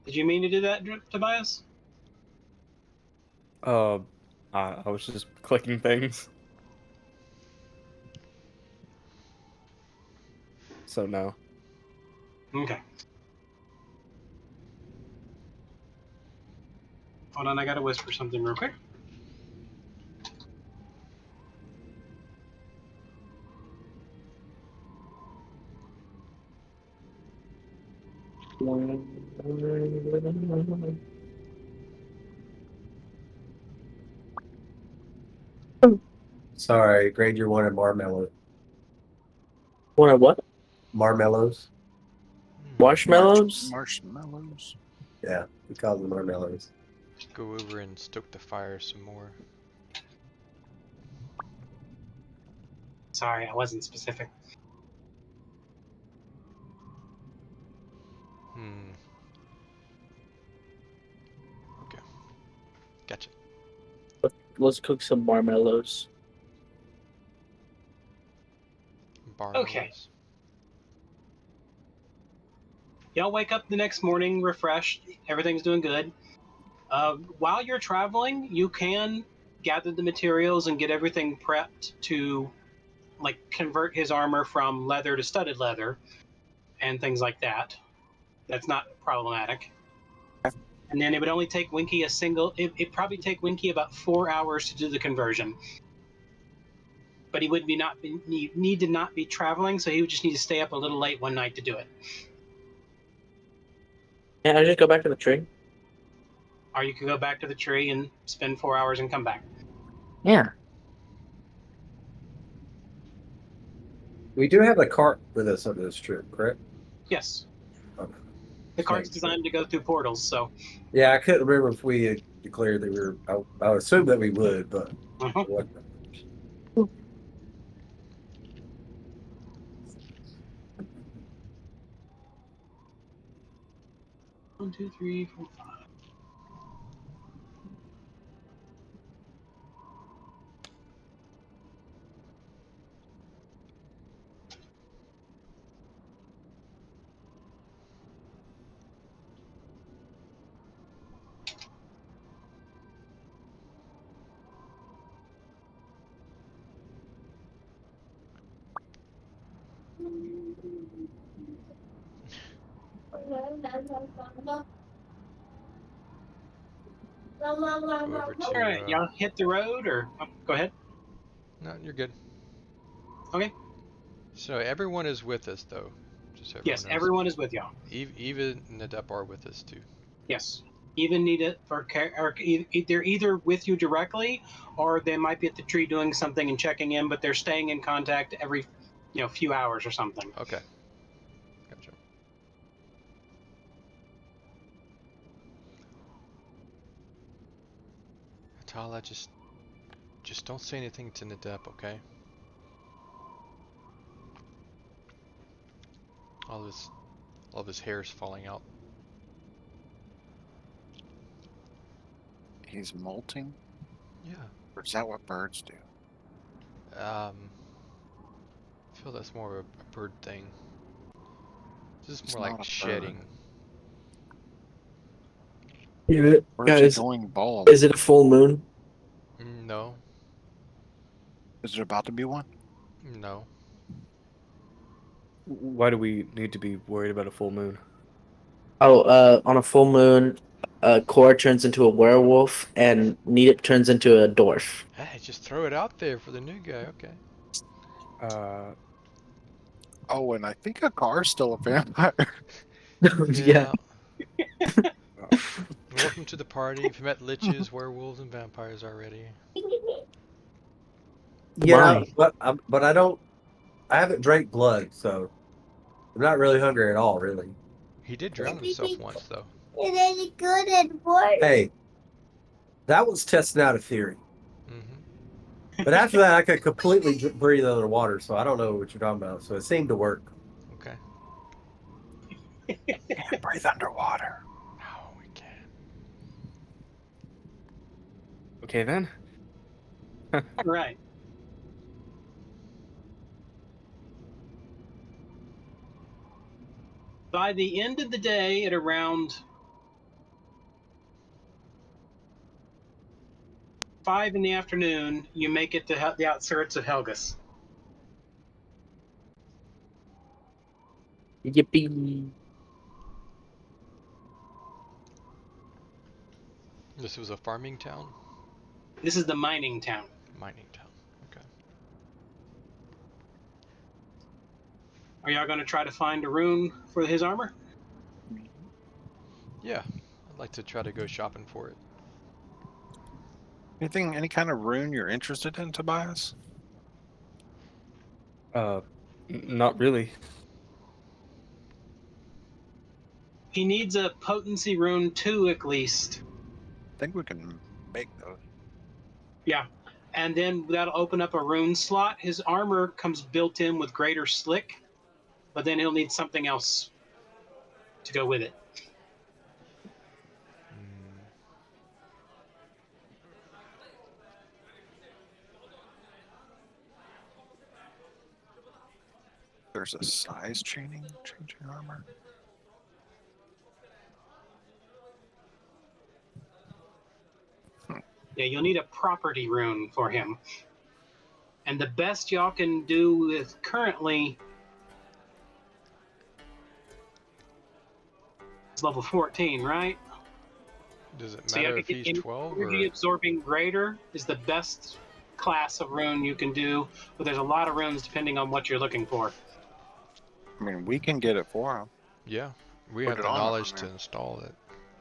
Did you mean to do that, Tobias? I was just clicking things. So no. Okay. Hold on, I gotta whisper something real quick. Sorry, Granger wanted marmallows. What? What? Marmallows? Marshmallows? Marshmallows. Yeah, we call them marmallows. Go over and stoke the fire some more. Sorry, I wasn't specific. Okay. Gotcha. Let's cook some marmallows. Okay. Y'all wake up the next morning refreshed. Everything's doing good. While you're traveling, you can gather the materials and get everything prepped to, like, convert his armor from leather to studded leather and things like that. That's not problematic. And then it would only take Winky it'd probably take Winky about 4 hours to do the conversion. But he would need to not be traveling, so he would just need to stay up a little late one night to do it. Yeah, I just go back to the tree. Or you could go back to the tree and spend 4 hours and come back. Yeah. We do have a cart with us on this trip, correct? Yes. Okay. The cart's designed to go through portals, so. Yeah, I couldn't remember if we had declared that we were. I would assume that we would, but. Uh-huh. What? 1, 2, 3, 4, 5. Over to, All right, y'all hit the road, or go ahead. No, you're good. Okay. So everyone is with us, though. Just so Yes, knows. everyone is with y'all. Even Nadep are with us too. Yes. Even need it for or they're either with you directly, or they might be at the tree doing something and checking in, but they're staying in contact every, few hours or something. Okay. Gotcha. Atala, just don't say anything to Nadep, okay? All of his hair's falling out. He's molting? Yeah. Or is that what birds do? I feel that's more of a bird thing. This is It's more not like a shedding. Where's Guys, it going bald? is it a full moon? No, Is there about to be one? no. Why do we need to be worried about a full moon? Oh, on a full moon, Cora turns into a werewolf and Needip turns into a dwarf. Hey, just throw it out there for the new guy. Okay. Uh, Oh, and I think a car's still a vampire. Yeah. Welcome to the party. If you met liches, werewolves, and vampires already. Yeah, My. but I don't. I haven't drank blood, so I'm not really hungry at all. Really. He did drown himself once, though. It is good at work. Hey, that was testing out a theory. Mm-hmm. But after that, I could completely breathe underwater, so I don't know what you're talking about. So it seemed to work. Okay. Can't breathe underwater. No, we can't. okay then. All right. By the end of the day, at around 5 in the afternoon, you make it to the outskirts of Helgus. Yippee. This was a farming town? This is the mining town. Mining town. Okay. Are y'all going to try to find a rune for his armor? Yeah. I'd like to try to go shopping for it. Any kind of rune you're interested in, Tobias? Not really. He needs a potency rune 2 at least. I think we can make those. Yeah. And then that'll open up a rune slot. His armor comes built in with greater slick, but then he'll need something else to go with it. There's a size changing armor. Yeah, you'll need a property rune for him. And the best y'all can do with currently is level 14, right? Does it So y'all matter can if get he's 12 or? energy absorbing greater is the best class of rune you can do, but there's a lot of runes depending on what you're looking for. I mean, we can get it for him. Yeah. We Put have it the on him, knowledge to man. install it.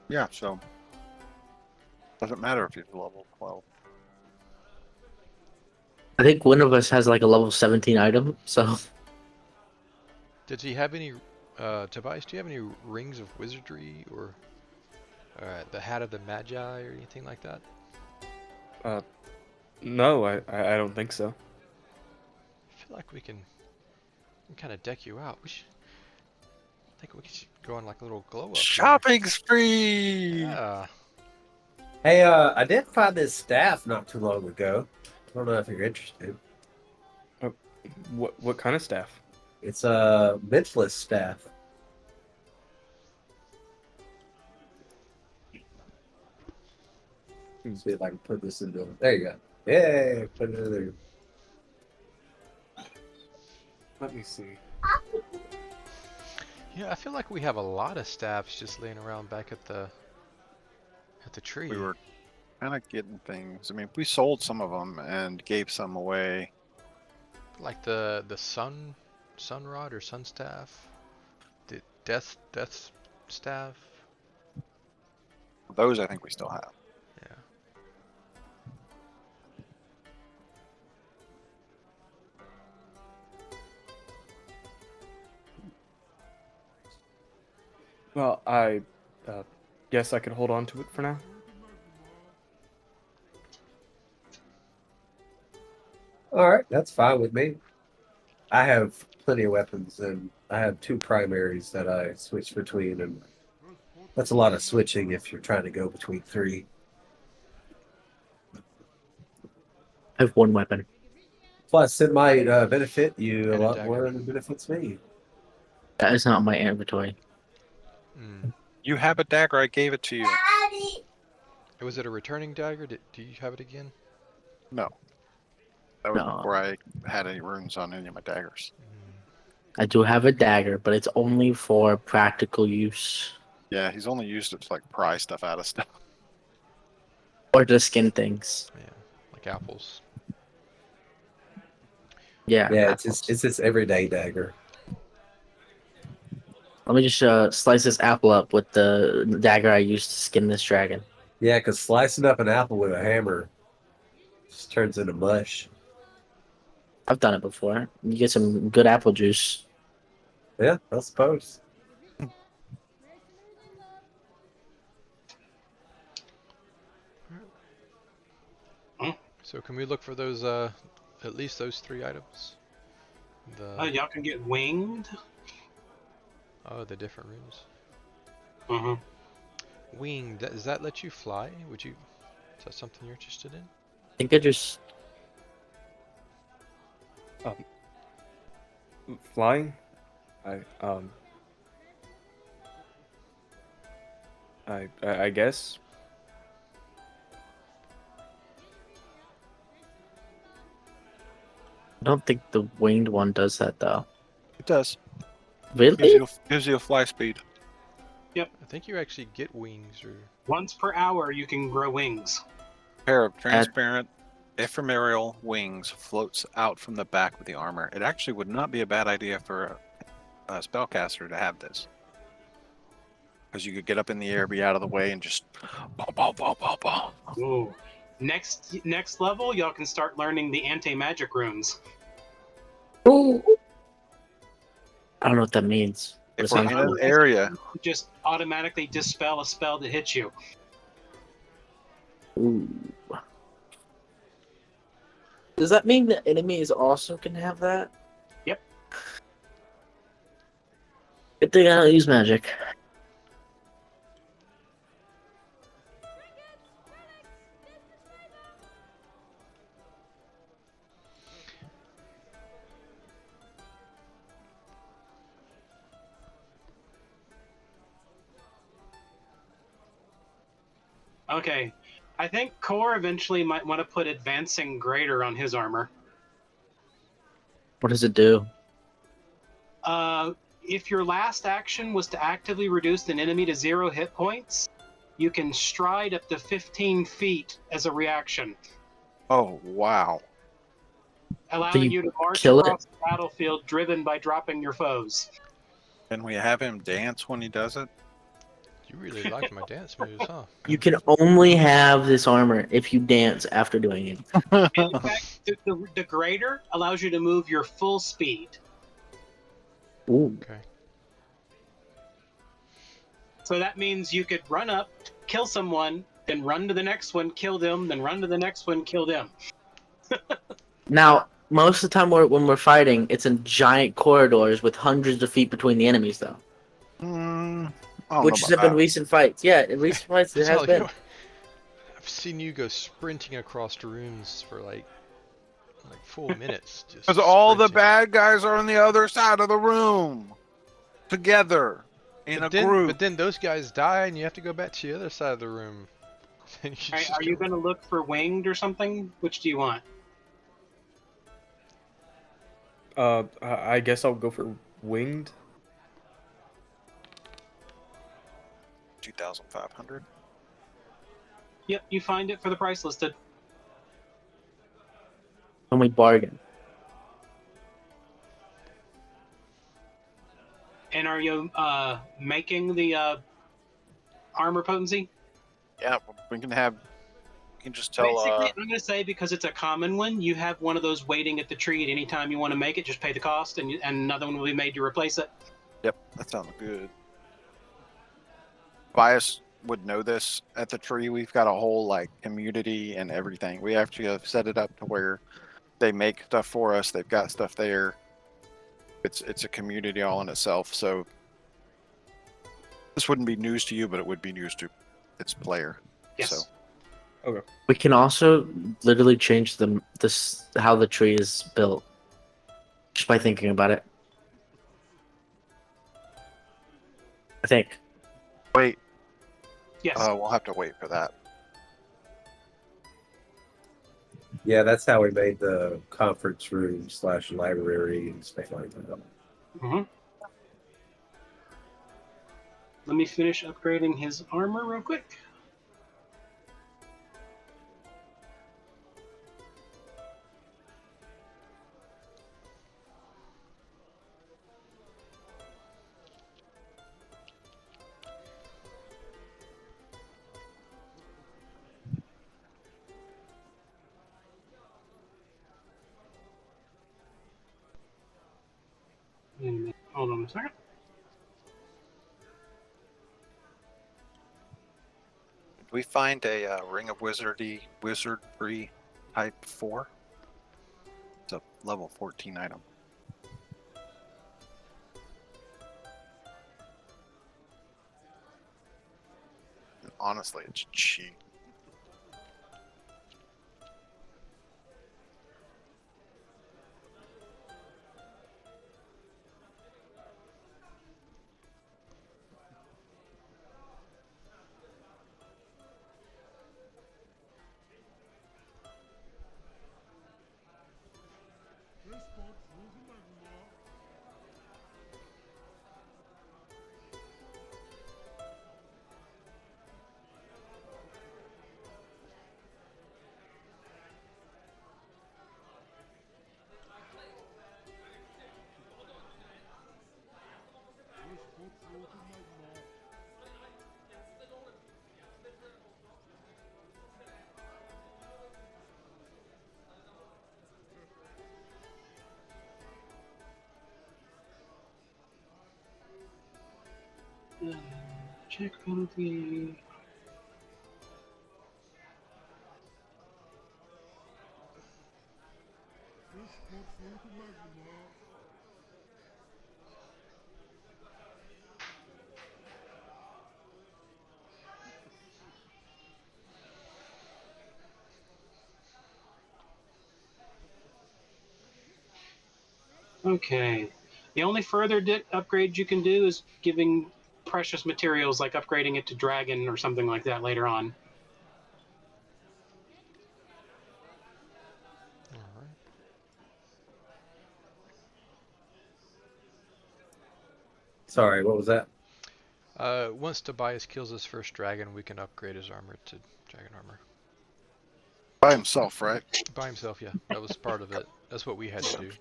Yeah, so doesn't matter if he's level 12. I think one of us has like a level 17 item, so Did he have any, Tobias, do you have any rings of wizardry or the hat of the Magi or anything like that? No, I don't think so. I feel like we can kind of deck you out. I think we should go on like a little glow up. here. Shopping spree! Yeah. Hey, I did find this staff not too long ago. I don't know if you're interested. What kind of staff? It's a Mithless staff. Let's see if I can put this into. There you go. Yeah, put it in there. Let me see. Yeah, I feel like we have a lot of staffs just laying around back at the tree. We were kind of getting things. I mean, we sold some of them and gave some away. Like the sun rod or sun staff, the death staff. Those I think we still have. Yeah. Well, I guess I could hold on to it for now. All right, that's fine with me. I have plenty of weapons, and I have 2 primaries that I switch between, and that's a lot of switching if you're trying to go between 3. I have one weapon. Plus, it might benefit you a And a lot more dagger. than it benefits me. That is not my inventory. Mm. You have a dagger. I gave it to you. Daddy. Was it a returning dagger? Do you have it again? No. That was No. before I had any runes on any of my daggers. I do have a dagger, but it's only for practical use Yeah, he's only used it to like pry stuff out of stuff. or to skin things. Yeah, like apples. Yeah. Yeah, apples. it's his everyday dagger. Let me just slice this apple up with the dagger I used to skin this dragon. Yeah, because slicing up an apple with a hammer just turns into mush. I've done it before. You get some good apple juice. Yeah, I suppose. So can we look for those, at least those 3 items? Y'all can get winged. Oh, the different runes. Mm-hmm. Wing, does that let you fly? Is that something you're interested in? I think I just Flying? I guess. I don't think the winged one does that though. It does. Really? Gives you a fly speed. I think you actually get wings or... Once per hour, you can grow wings. A pair of transparent ephemeral wings floats out from the back of the armor. It actually would not be a bad idea for a spellcaster to have this. Because you could get up in the air, be out of the way, and just bow. Ooh. Next level, y'all can start learning the anti-magic runes. Ooh. I don't know what that means. But If it we're sounds in an cool. area, Just automatically dispel a spell that hits you. Ooh. Does that mean the enemies also can have that? Yep. Good thing I don't use magic. Okay. I think Core eventually might want to put Advancing Greater on his armor. What does it do? If your last action was to actively reduce an enemy to 0 hit points, you can stride up to 15 feet as a reaction, oh wow. allowing you you to march kill it? across the battlefield driven by dropping your foes. Can we have him dance when he does it? You really like my dance moves, huh? You can only have this armor if you dance after doing it. In fact, the Greater allows you to move your full speed. Ooh. Okay. So that means you could run up, kill someone, then run to the next one, kill them, then run to the next one, kill them. Now, most of the time when we're fighting, it's in giant corridors with hundreds of feet between the enemies, though. I don't Which know has about been that. recent fights. Yeah, in recent fights it It's has not like been. I've seen you go sprinting across the rooms for like full minutes. Just Because all the sprinting. bad guys are on the other side of the room. Together. In a group. But then those guys die and you have to go back to the other side of the room. Then you Alright, just are you go- going to look for winged or something? Which do you want? I guess I'll go for winged. 2,500. Yep, you find it for the price listed. Only bargain. And are you making the armor potency? Yeah, we can have. You can just tell. Basically, I'm going to say because it's a common one, you have one of those waiting at the tree at any time you want to make it. Just pay the cost, and another one will be made to replace it. Yep, that sounds good. Bias would know this at the tree. We've got a whole like community and everything. We actually have set it up to where they make stuff for us. They've got stuff there. It's a community all in itself. So this wouldn't be news to you, but it would be news to its player. Yes. So We can also literally change how the tree is built just by thinking about it. think. Wait, Yes. we'll have to wait for that. Yeah, that's how we made the conference room / library and stuff like that. Mhm. Let me finish upgrading his armor real quick. Hold on a second. Did we find a Ring of Wizardry type 4? It's a level 14 item. And honestly, it's cheap. Check on the. Okay. The only further upgrade you can do is giving precious materials, like upgrading it to dragon or something like that later on. All right. Sorry, what was that? Once Tobias kills his first dragon, we can upgrade his armor to dragon armor. By himself, right? By himself, yeah. That was part of it. That's what we had to do.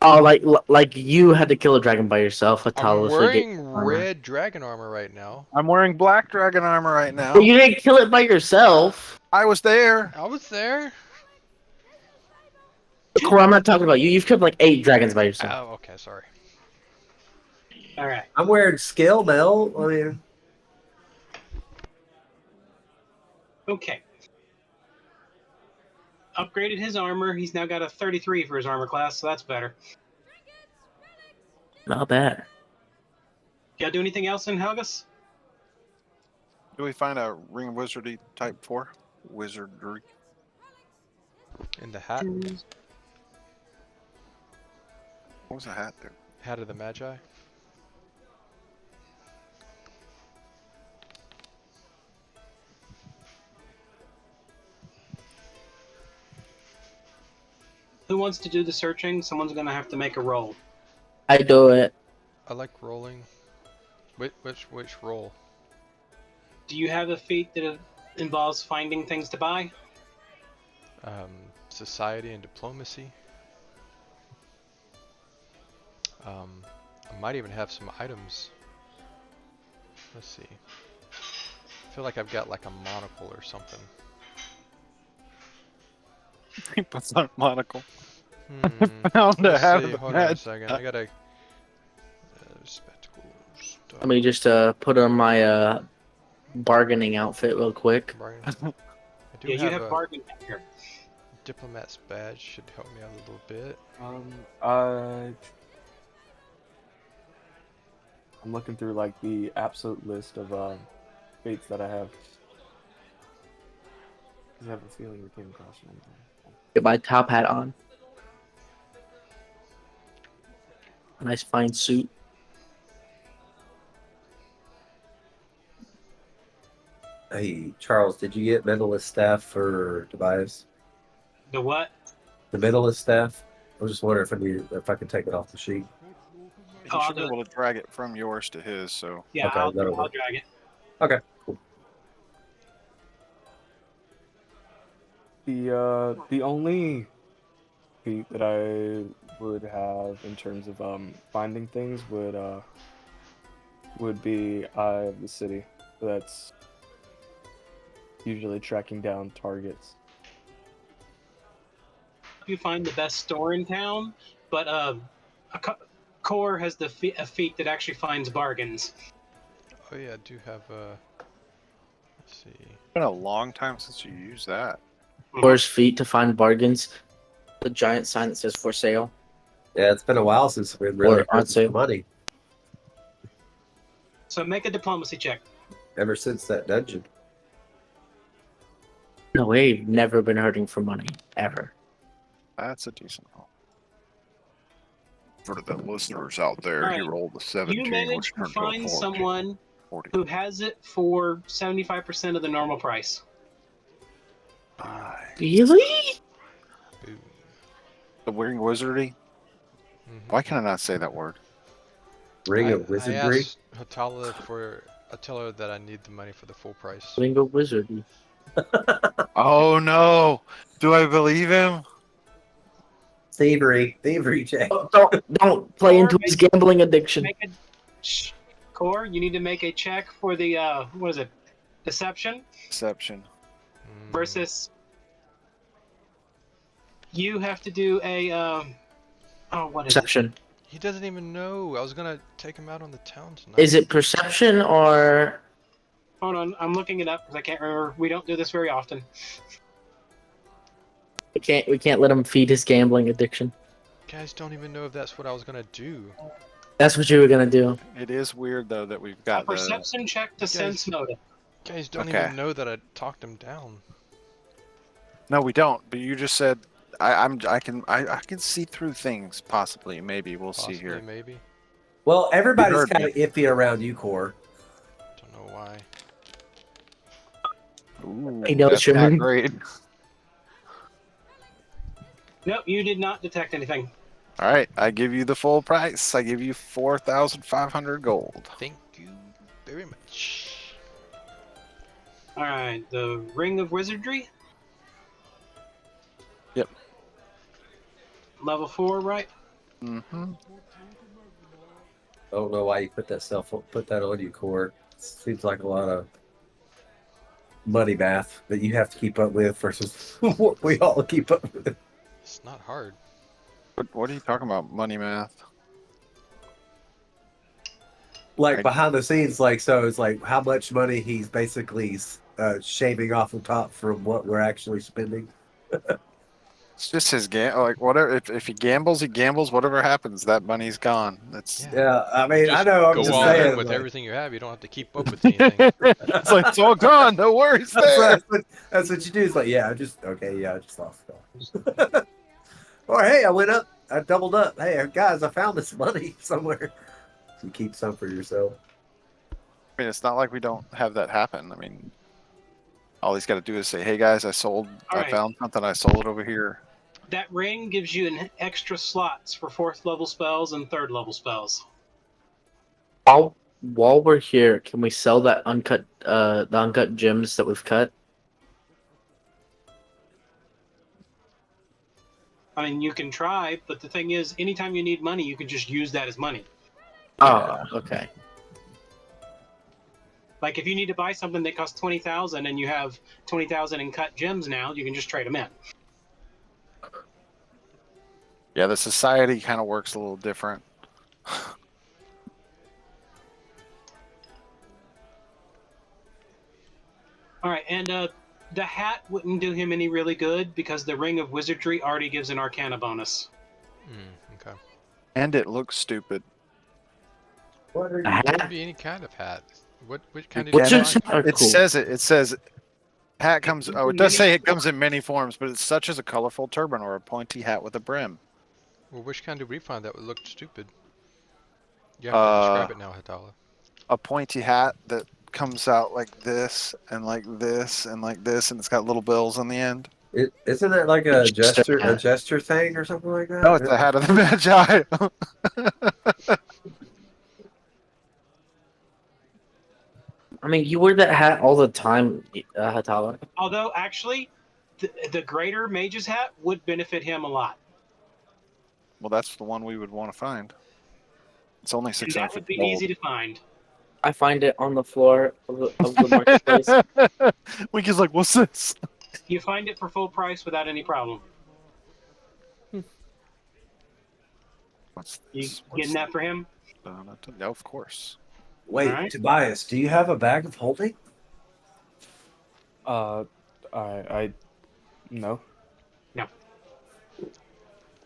Oh, like you had to kill a dragon by yourself. I'm Atalos wearing red dragon armor right now. I'm wearing black dragon armor right now. But you didn't kill it by yourself. I was there. I was there. Core, I'm not talking about you. You've killed like 8 dragons by yourself. Oh, okay, sorry. All right. I'm wearing scale mail. I mean, Okay. Upgraded his armor. He's now got a 33 for his armor class, so that's better. Not bad. Y'all do anything else in Helgus? Do we find a Ring of Wizardry type 4? Wizardry. In the hat. What was the hat there? Hat of the Magi. Who wants to do the searching? Someone's going to have to make a roll. I do it. I like rolling. Which roll? Do you have a feat that involves finding things to buy? Society and diplomacy. I might even have some items. Let's see. I feel like I've got like a monocle or something. He puts on a monocle. Let's hat see. of the Hold on a Magi. second. I gotta spectacles. Let me just put on my bargaining outfit real quick. I do Yeah, you have have a bargain here. diplomat's badge. Should help me out a little bit. I'm looking through like the absolute list of fates that I have. I have a feeling we came across one. Get my top hat on. A nice fine suit. Hey, Charles, did you get mentalist staff for Tobias? The what? The mentalist staff? I was just wondering if I could take it off the sheet. He Oh, I'll should be do it. able to drag it from yours to his. So Yeah, Okay, I'll that'll work. drag it. Okay, cool. The only feat that I would have in terms of finding things would be Eye of the City. That's usually tracking down targets. You find the best store in town, but Core has a feat that actually finds bargains. Oh yeah, I do have let's see. it's been a long time since you used that. Core's feet to find bargains. The giant sign that says for sale. Yeah, it's been a while since we've really Or I'd heard say- some money. So make a diplomacy check. Ever since that dungeon. No, we've never been hurting for money ever. That's a decent roll. For the listeners out there, he Alright. rolled a You 17, manage which to turned to a find 40. someone 40. who has it for 75% of the normal price. Nice. Really? Ooh. The Wearing Wizardy? Mhm. Why can I not say that word? Ring of I Wizardry? asked Hatala I tell her that I need the money for the full price. Lingo Wizard. Oh no! Do I believe him? Thievery check. Don't play into his gambling addiction. Make a Core. You need to make a check for the what is it? Deception Deception. Mm. versus. You have to do a what is it? Perception. He doesn't even know. I was gonna take him out on the town tonight. Is it perception or Hold on, I'm looking it up because I can't remember. We don't do this very often. we can't let him feed his gambling addiction? Guys don't even know if that's what I was gonna do. That's what you were gonna do. It is weird though that we've A got the. perception check to sense motive. Guys don't Okay. even know that I talked him down. No, we don't. But you just said I can see through things. Possibly, maybe we'll Possibly, see here. maybe. Well, everybody's heard kind of iffy around you, Core. Don't know why. Ooh, He knows that's you're not mean. great. Nope, you did not detect anything. All right, I give you the full price. I give you 4,500 gold. Thank you very much. All right, the Ring of Wizardry. Yep. Level 4, right? Mm-hmm. I don't know why you put that on you, Core. Seems like a lot of money math that you have to keep up with versus what we all keep up with. It's not hard. What are you talking about? Money math? Like behind the scenes, so it's like how much money he's basically shaving off the top from what we're actually spending. It's just his like whatever. If he gambles, he gambles. Whatever happens, that money's gone. That's Yeah, I mean, I Just know. I'm go just all saying. in with like, everything you have. You don't have to keep up with anything. it's like it's all gone. No worries there. that's what you do. It's like, yeah, I just lost it. Or hey, I went up. I doubled up. Hey, guys, I found this money somewhere. You keep some for yourself. I mean, it's not like we don't have that happen. I mean, all he's got to do is say, "Hey guys, I right. found something. I sold it over here." That ring gives you an extra slots for 4th level spells and 3rd level spells. While we're here, can we sell that the uncut gems that we've cut? I mean, you can try, but the thing is, anytime you need money, you can just use that as money. Oh, okay. Like if you need to buy something that costs 20,000 and you have 20,000 in cut gems now, you can just trade them in. Yeah, the society kind of works a little different. All right, and the hat wouldn't do him any really good because the Ring of Wizardry already gives an Arcana bonus. Okay. And it looks stupid. What are A you? It hat? could be any kind of hat. What kind What's of your design? are It cool. says it. It says hat comes. Oh, it does say it comes in many forms, but it's such as a colorful turban or a pointy hat with a brim. Well, which kind did we find that would look stupid? You have to describe it now, Hatala. A pointy hat that comes out like this and like this and like this, and it's got little bells on the end. Isn't that like a Gesture. gesture thing or something like that? No, it's the hat of the Magi. I mean, you wear that hat all the time, Hatala. Although, actually, the greater mage's hat would benefit him a lot. Well, that's the one we would want to find. It's only And 650 that would be gold. easy to find. I find it on the floor of the marketplace. Winky's like, what's this? You find it for full price without any problem. What's You this? getting that for him? No, of course. Wait, Alright. Tobias, do you have a bag of holding? I no.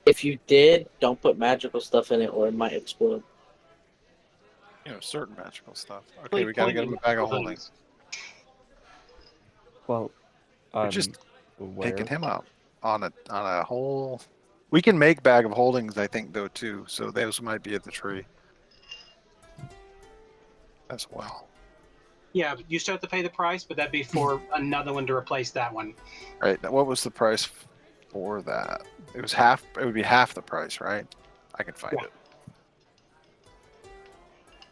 If you did, don't put magical stuff in it or it might explode. You know, certain magical stuff. Okay, we gotta get him a bag of holding. Well, We're just aware. picking him up on a whole. We can make bag of holdings, I think, though too. So those might be at the tree as well. Yeah, you still have to pay the price, but that'd be for another one to replace that one. Right. Now, what was the price for that? It was half. It would be half the price, right? I can find Yeah. it.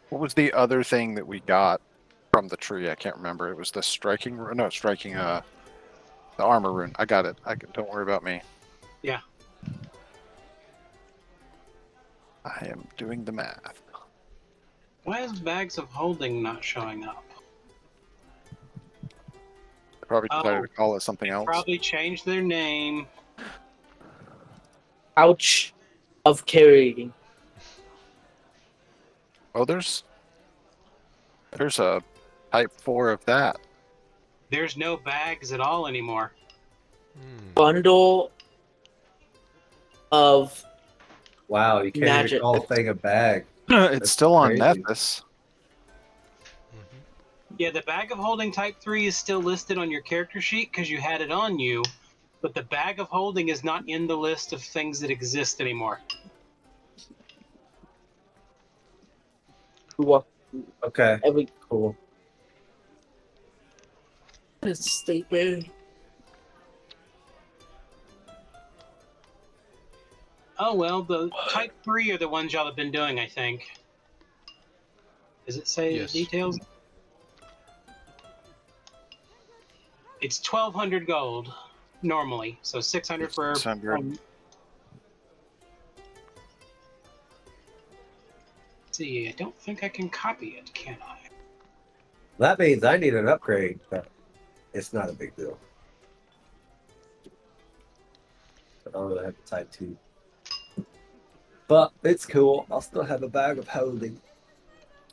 What was the other thing that we got from the tree? I can't remember. It was the striking. No, striking. The armor rune. I got it. Don't worry about me. Yeah. I am doing the math. Why is bags of holding not showing up? I probably decided Oh, to call it something else. Probably changed their name. Ouch of carrying. Oh, there's a type 4 of that. There's no bags at all anymore. Bundle of Wow, you can't Magic. even call a thing a bag. It's That's still on crazy. Nethys. Yeah, the bag of holding type 3 is still listed on your character sheet because you had it on you, but the bag of holding is not in the list of things that exist anymore. Okay, every cool. statement. Oh well, the type 3 are the ones y'all have been doing, I think. Does it say Yes. the details? It's 1,200 gold normally, so 600 for. 600. Let's see, I don't think I can copy it, can I? That means I need an upgrade, but it's not a big deal. I don't really have a type 2. But it's cool. I'll still have a bag of holding.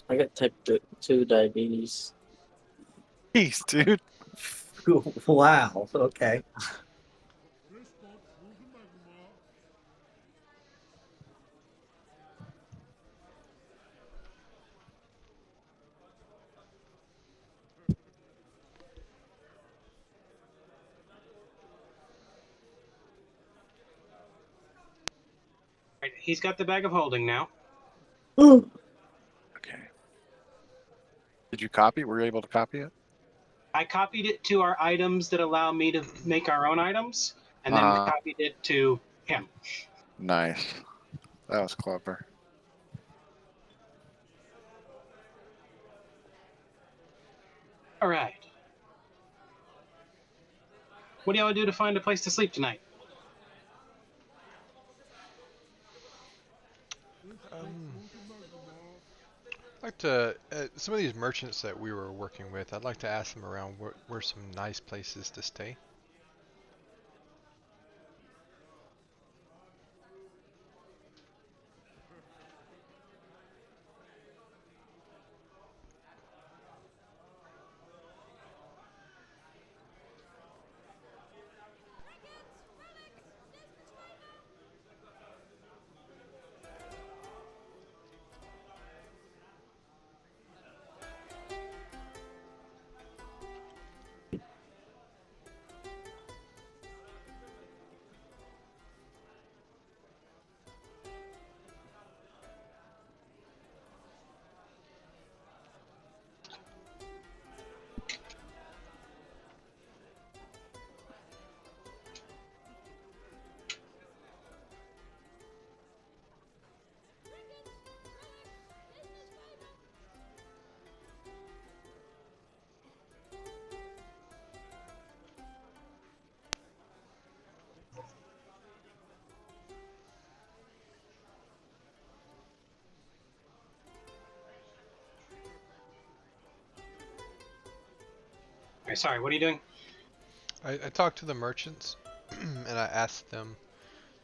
I got type 2 diabetes. Jeez, dude. Wow, okay. Right, he's got the bag of holding now. Okay. Did you copy? Were you able to copy it? I copied it to our items that allow me to make our own items, and then copied it to him. Nice. That was clever. All right. What do y'all do to find a place to sleep tonight? I'd like to, some of these merchants that we were working with, I'd like to ask them around where some nice places to stay. Okay, sorry, what are you doing? I talked to the merchants and I asked them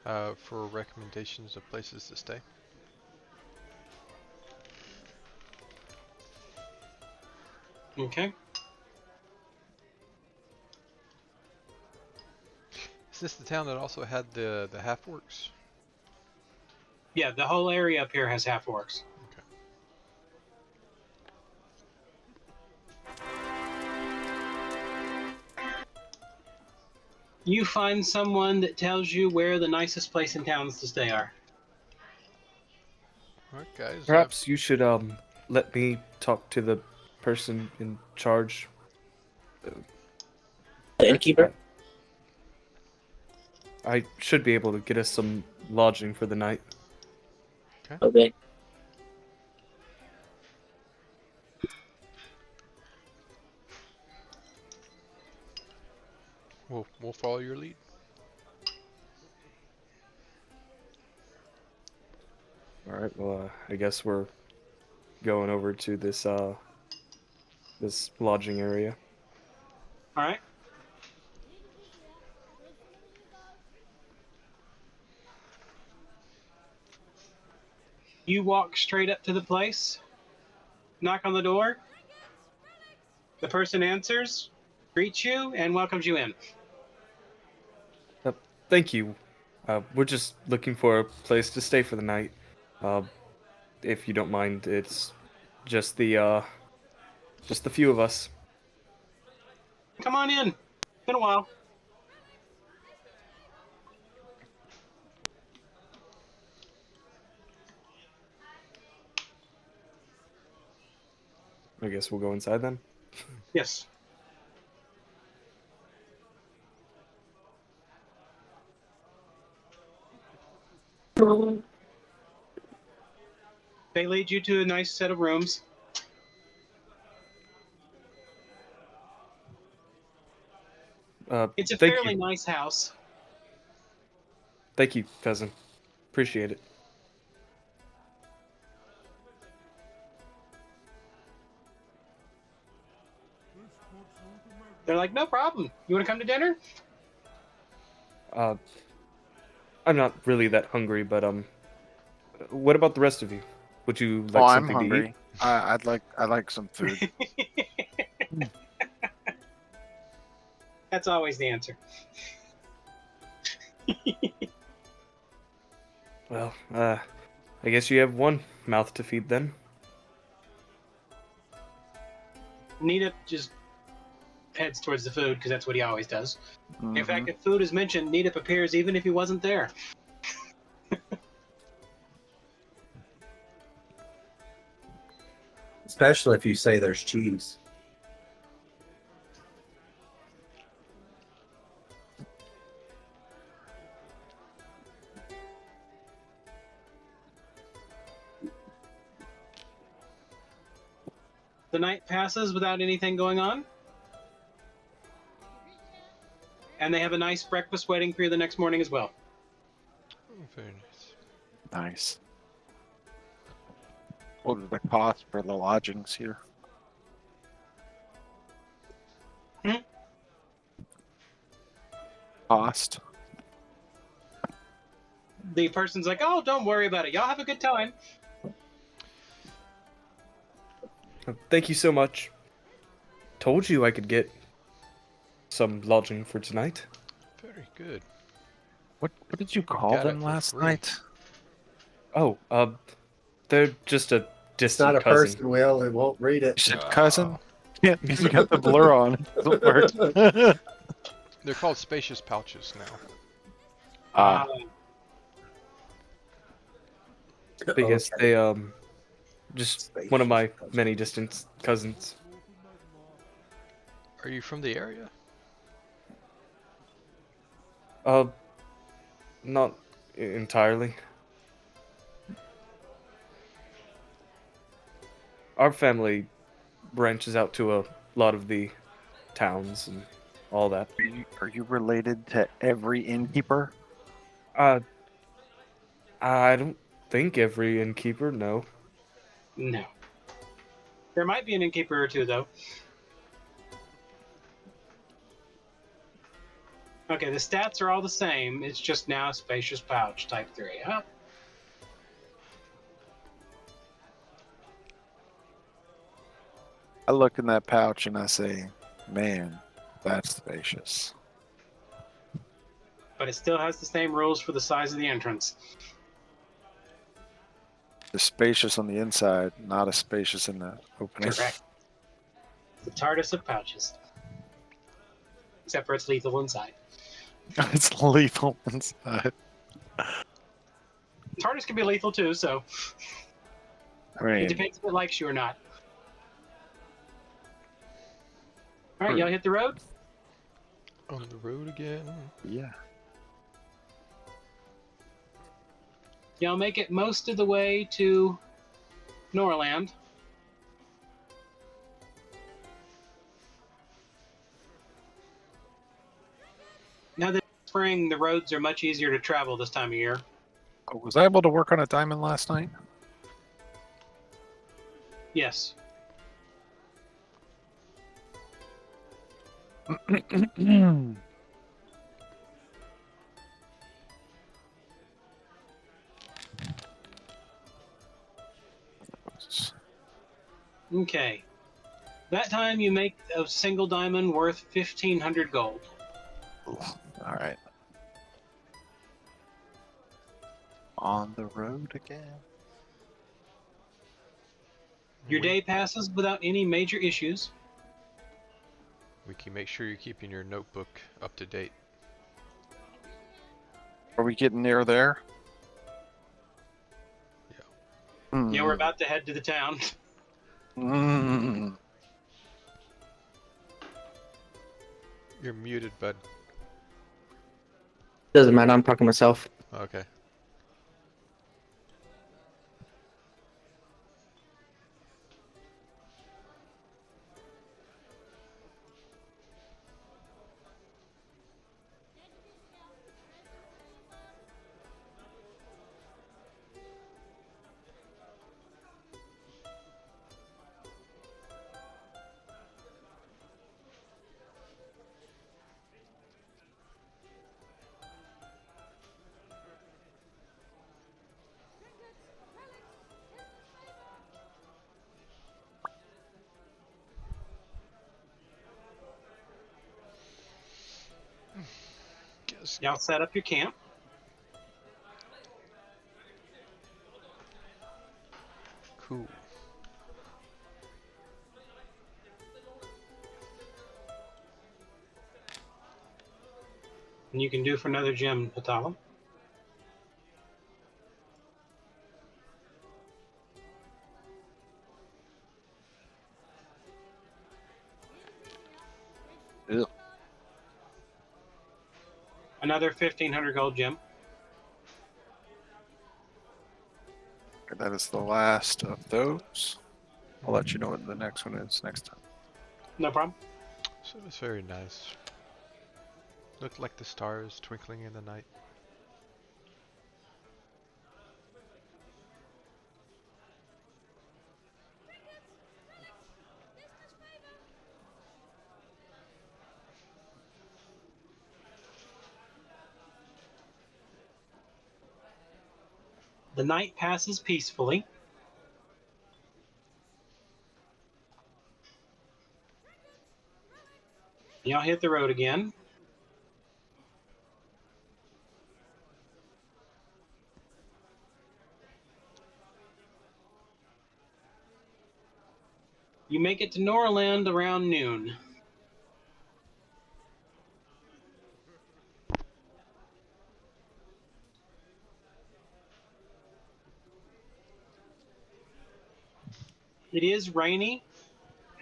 for recommendations of places to stay. Okay. Is this the town that also had the half-orcs? Yeah, the whole area up here has half orcs. Okay. You find someone that tells you where the nicest place in towns to stay are. Alright, guys. Perhaps you should let me talk to the person in charge. The innkeeper. I should be able to get us some lodging for the night. Okay. We'll follow your lead. All right. Well, I guess we're going over to this this lodging area. All right. You walk straight up to the place, knock on the door. The person answers, greets you, and welcomes you in. Thank you. We're just looking for a place to stay for the night. If you don't mind, it's just the few of us. Come on in. Been a while. I guess we'll go inside then. Yes. They lead you to a nice set of rooms. It's a Thank fairly you. nice house. Thank you, cousin. Appreciate it. They're like, no problem. You want to come to dinner? I'm not really that hungry, but what about the rest of you? Would you like Oh, I'm something to eat? hungry. I'd like some food. That's always the answer. Well, I guess you have one mouth to feed then. Nita just heads towards the food because that's what he always does. In Mhm. fact, if food is mentioned, Nita appears even if he wasn't there. Especially if you say there's cheese. The night passes without anything going on. And they have a nice breakfast waiting for you the next morning as well. Oh, very nice. Nice. What is the cost for the lodgings here? Hmm? Cost. The person's like, oh, don't worry about it. Y'all have a good time. Thank you so much. Told you I could get some lodging for tonight. Very good. What did you We call got it them for last free. night? Oh, they're just a It's distant not a cousin. person, Will. It won't read You it. said cousin? Yeah, because you got the blur on. It doesn't work. They're called spacious pouches now. Ah, But yes, Okay. they just one of my many distant cousins. Are you from the area? Not entirely. Our family branches out to a lot of the towns and all that. are you related to every innkeeper? I don't think every innkeeper, no. No. There might be an innkeeper or two, though. Okay, the stats are all the same. It's just now spacious pouch type 3. Huh? I look in that pouch and I say, man, that's spacious. But it still has the same rules for the size of the entrance. It's spacious on the inside, not as spacious in the opening. Correct. The TARDIS of pouches. Except for it's lethal inside. It's lethal inside. TARDIS can be lethal too, so I it mean, depends if it likes you or not. Alright, True. y'all hit the road? On the road again. yeah. Y'all make it most of the way to Norland. Now that it's spring, the roads are much easier to travel this time of year. Was I able to work on a diamond last night? Yes. Okay. That time you make a single diamond worth 1,500 gold. All right. On the road again. Your day passes without any major issues. We can make sure you're keeping your notebook up to date. Are we getting near there? Yeah, we're about to head to the town. Mm. You're muted, bud. Doesn't matter. I'm talking to myself. Okay. Guess. Y'all set up your camp. Cool. And you can do for another gem, Patala. Ew. Another 1,500 gold gem. That is the last of those. I'll let you know what the next one is next time. No problem. So it's very nice. Looked like the stars twinkling in the night. The night passes peacefully. Y'all hit the road again. You make it to Norland around noon. It is rainy,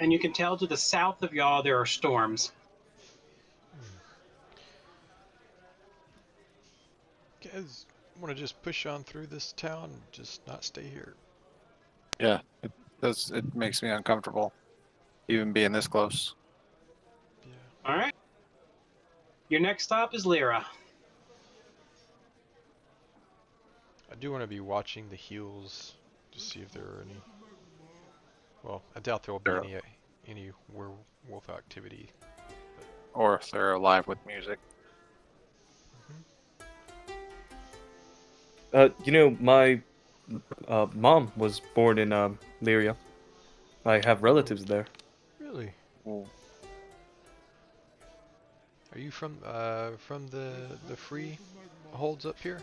and you can tell to the south of y'all there are storms. Guys, want to just push on through this town, just not stay here. Yeah, it does. It makes me uncomfortable, even being this close. Yeah. All right. Your next stop is Lyra. I do want to be watching the heels to see if there are any. Well, I doubt there will be Sure. any werewolf activity. Or if they're alive with music. My mom was born in Lyria. I have relatives there. Really? Well, Are you from the free holds up here?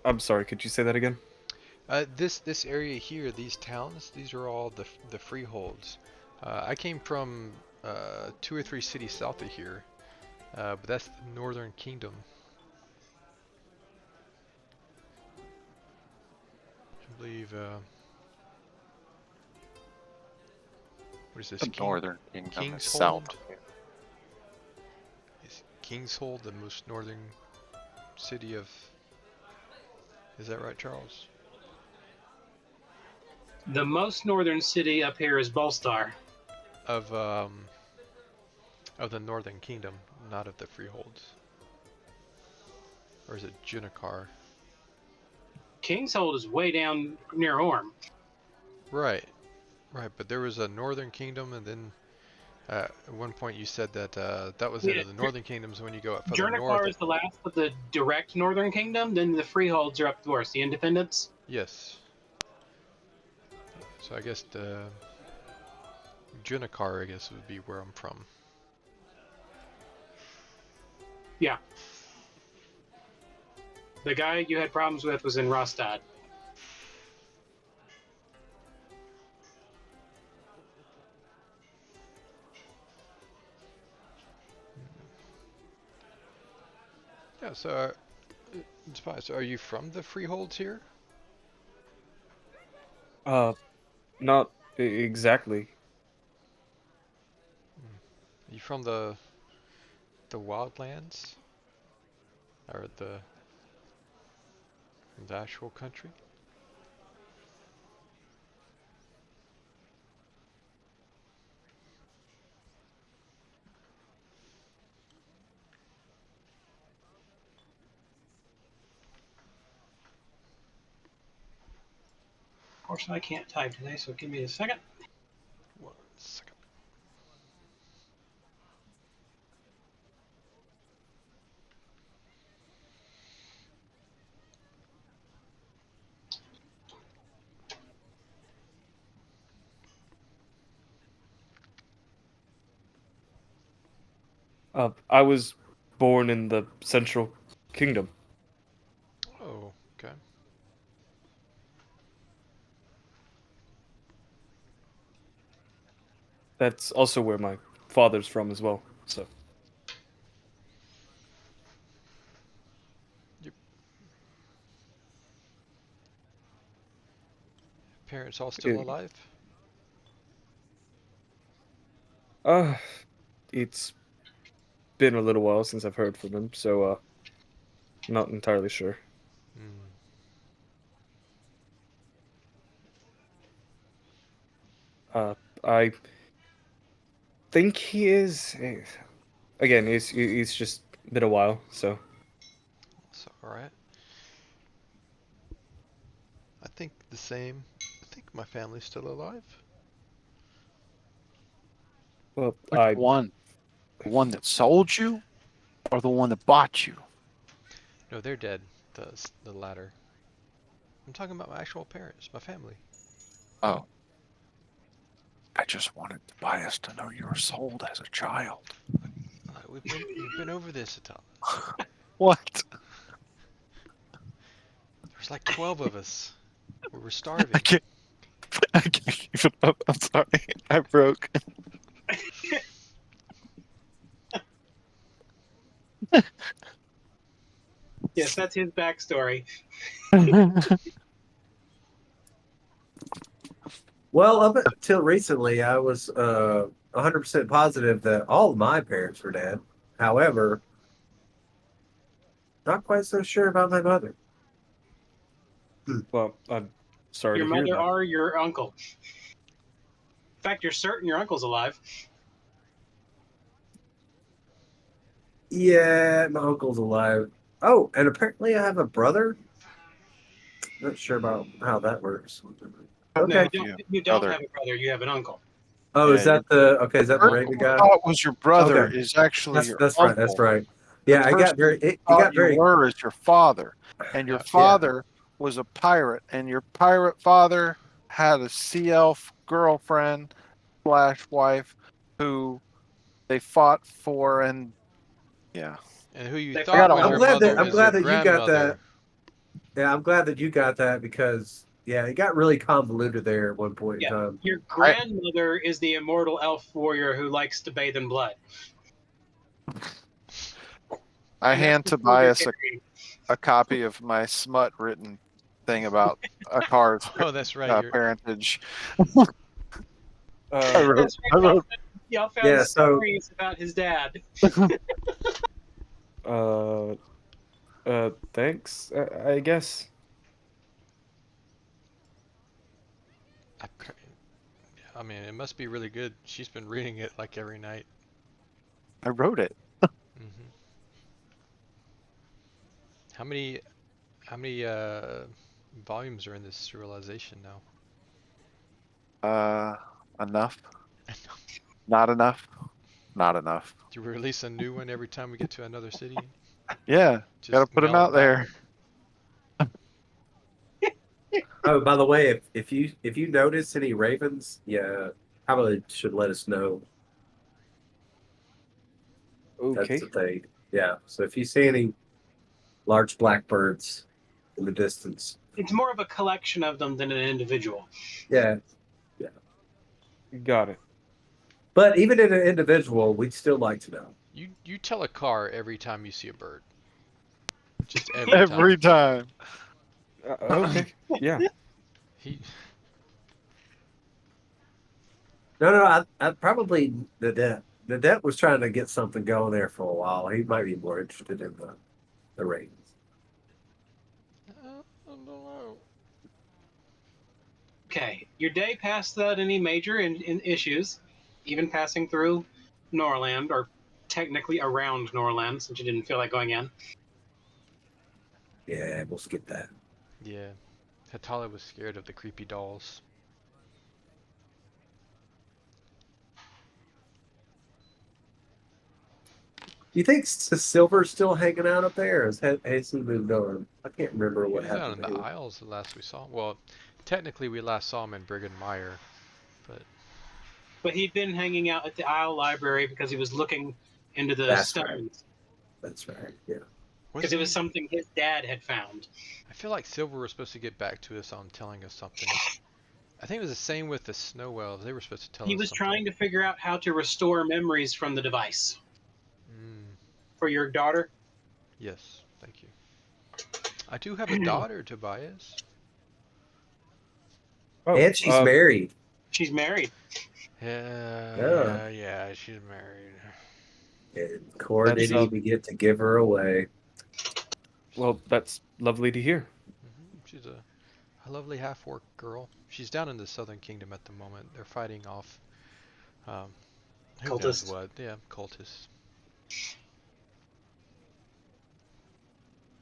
I'm sorry, could you say that again? This area here, these towns, these are all the freeholds. I came from 2 or 3 cities south of here, but that's the Northern Kingdom. I believe. What is this? The Northern Kingdom is Kingshold? south. Is Kingshold the most northern city of? Is that right, Charles? The most northern city up here is Bolstar. Of the Northern Kingdom, not of the freeholds. Or is it Junikar? Kingshold is way down near Orm. Right, right. But there was a Northern Kingdom, and then at one point you said that that was Yeah, into the Northern Kingdoms when you go up further Jernakar north. is the last of the direct northern kingdom. Then the freeholds are up north. The independents. Yes. So I guess the Junikar, I guess, would be where I'm from. Yeah. The guy you had problems with was in Rostad. Yeah. So, Spice, are you from the freeholds here? Not exactly. Are you from the wildlands, or the actual country? Unfortunately, I can't type today, so give me a second. 1 second. I was born in the Central Kingdom. Oh, okay. That's also where my father's from as well. So Parents all still It- alive? uh, it's been a little while since I've heard from him, so not entirely sure. Hmm. I think he is. Again, he's just been a while, so That's alright. I think the same. I think my family's still alive. well, Which one? The one that sold you, or the one that bought you? No, they're dead. The latter. I'm talking about my actual parents, my family. Oh. I just wanted Tobias to know you were sold as a child. We've been over this, Atala. What? There's like 12 of us. We were starving. I can't keep it up. I'm sorry. I broke. Yes, that's his backstory. Well, up until recently, I was 100% positive that all of my parents were dead. However, not quite so sure about my mother. well, I'm sorry Your to hear mother that. or your uncle. In fact, you're certain your uncle's alive. Yeah, my uncle's alive. Oh, and apparently I have a brother. Not sure about how that works. No, Okay. you don't have a brother. You have an uncle. Oh, is Yeah, that the okay? Is that the person Raven you guy? thought was your brother Okay. is actually your That's uncle. right. That's right. The Yeah, I got person very. you It thought got you very. were is your father, and your Yeah. father was a pirate, and your pirate father had a sea elf girlfriend slash wife who they fought for, and yeah, And who you They thought got a was I'm your whole glad that mother I'm story. is your glad that you got that. grandmother. Yeah, I'm glad that you got that because yeah, it got really convoluted there at one point in Yeah. time. Your grandmother is the immortal elf warrior who likes to bathe in blood. I And that's hand the sword you're Tobias carrying. a copy of my smut written thing about a car's Oh, that's right. You're parentage. I Uh, wrote, That's I right. wrote, Y'all found Yeah, so stories about his dad. uh, thanks. I guess. I mean, it must be really good. She's been reading it like every night. I wrote it. Hmm. How many volumes are in this serialization now? Enough? Not enough? Not enough. Do we release a new one every time we get to another city? Yeah, gotta Just put them mail out it back? there. oh, by the way, if you notice any ravens, yeah, probably should let us know. That's Okay. the thing. Yeah. So if you see any large blackbirds in the distance, It's more of a collection of them than an individual. yeah. Got it. But even in an individual, we'd still like to know. You tell a car every time you see a bird. Just every time. Every time. Okay. Yeah. He No, I probably the debt was trying to get something going there for a while. He might be more interested in the ravens. I don't know. Okay, your day passed without any major in issues, even passing through Norland, or technically around Norland, since you didn't feel like going in. Yeah, we'll skip that. Yeah. Hatala was scared of the creepy dolls. Do you think Silver's still hanging out up there? Or has he moved on? I can't remember He what was down happened in to the him. Isles the last we saw him. Well, technically we last saw him in Brigham Mire, but But he'd been hanging out at the Isle Library because he was looking into the That's right. stones. That's right. Yeah. Because it was something his dad had found. I feel like Silver was supposed to get back to us on telling us something. I think it was the same with the snow elves. They were supposed to tell He us was something. trying to figure out how to restore memories from the device. Mm, For your daughter? yes, thank you. I do have a daughter, Tobias. Oh, And she's married. She's married. Yeah, she's married. And Cora That's, didn't even get to give her away. well, that's lovely to hear. She's a lovely half-orc girl. She's down in the Southern Kingdom at the moment. They're fighting off who knows Cultists. what. Yeah, cultists.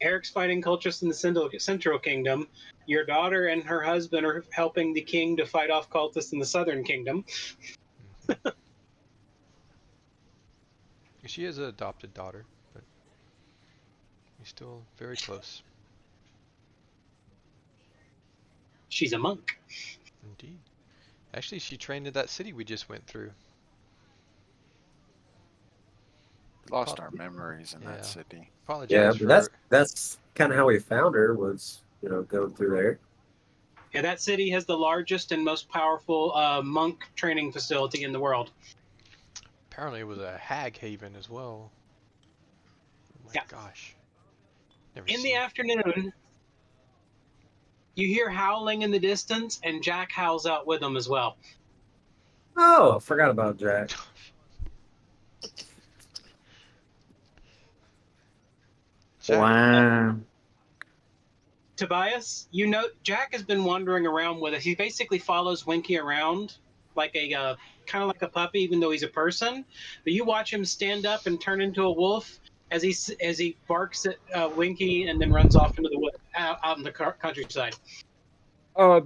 Eric's fighting cultists in the Central Kingdom. Your daughter and her husband are helping the king to fight off cultists in the Southern Kingdom. She is an adopted daughter, but we're still very close. She's a monk. Indeed. Actually, she trained in that city we just went through. Lost our memories in Yeah. that city. Apologize Yeah, for but that's kind of how we found her was going through there. Yeah, that city has the largest and most powerful monk training facility in the world. apparently it was a hag haven as well. Oh my Yeah. gosh. Never In seen the it. afternoon, you hear howling in the distance, and Jack howls out with them as well. Oh, I forgot about Jack. Jack, Wow. Tobias, you know, Jack has been wandering around with us. He basically follows Winky around like a kind of like a puppy, even though he's a person. But you watch him stand up and turn into a wolf as he barks at Winky and then runs off into the wood out in the countryside. Uh,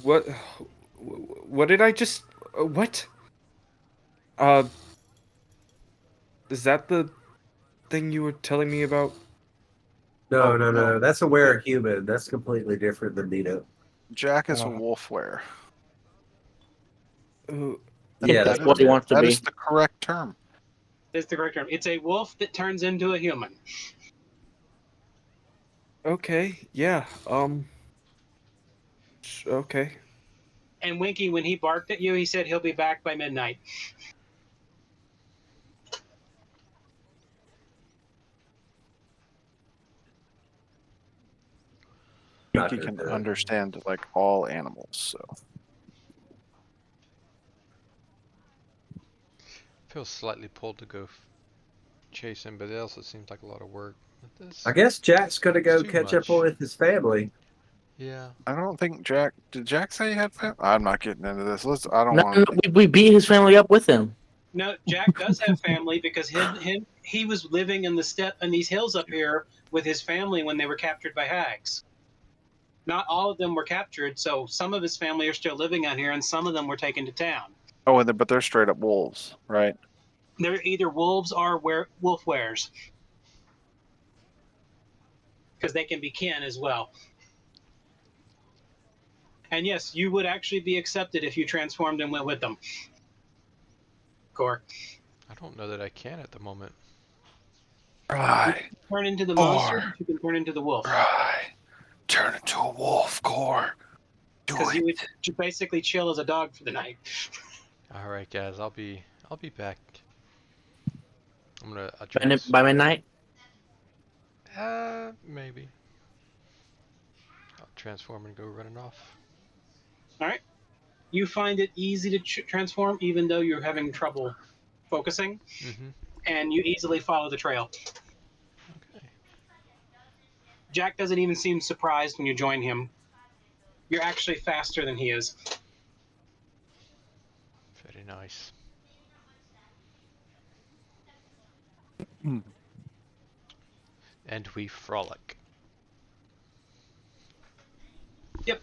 what did I just What? Is that the thing you were telling me about? No, Oh, no, no. no. That's a were-human. That's completely different than Nito. Jack is a Uh, wolf-were. Uh, Yeah, That's that's what he wants to That be. is the correct term. That's the correct term. It's a wolf that turns into a human. okay, yeah. Okay. And Winky, when he barked at you, he said he'll be back by midnight. Pinky can understand like all animals, so Feel slightly pulled to go chase him, but it also seems like a lot of work. But this, I guess Jack's gonna go Too catch up much. with his family. yeah. I don't think Jack. Did Jack say he had family? I'm not getting into this. I don't No, want. we beat his family up with him. No, Jack does have family because he was living in these hills up here with his family when they were captured by hags. Not all of them were captured, so some of his family are still living out here, and some of them were taken to town. Oh, but they're straight up wolves, right? They're either wolves or wolf wares, because they can be kin as well. And yes, you would actually be accepted if you transformed and went with them. Core. I don't know that I can at the moment. Right. Turn into the monster, Or- but you can turn into the wolf. Right. Turn into a wolf, Core. Do Because you it. would basically chill as a dog for the night. All right, guys, I'll be back. I'm gonna By midnight. maybe. I'll transform and go running off. All right. You find it easy to transform, even though you're having trouble focusing, Mm-hmm. and you easily follow the trail. Okay. Jack doesn't even seem surprised when you join him. You're actually faster than he is. Very nice. And we frolic. Yep.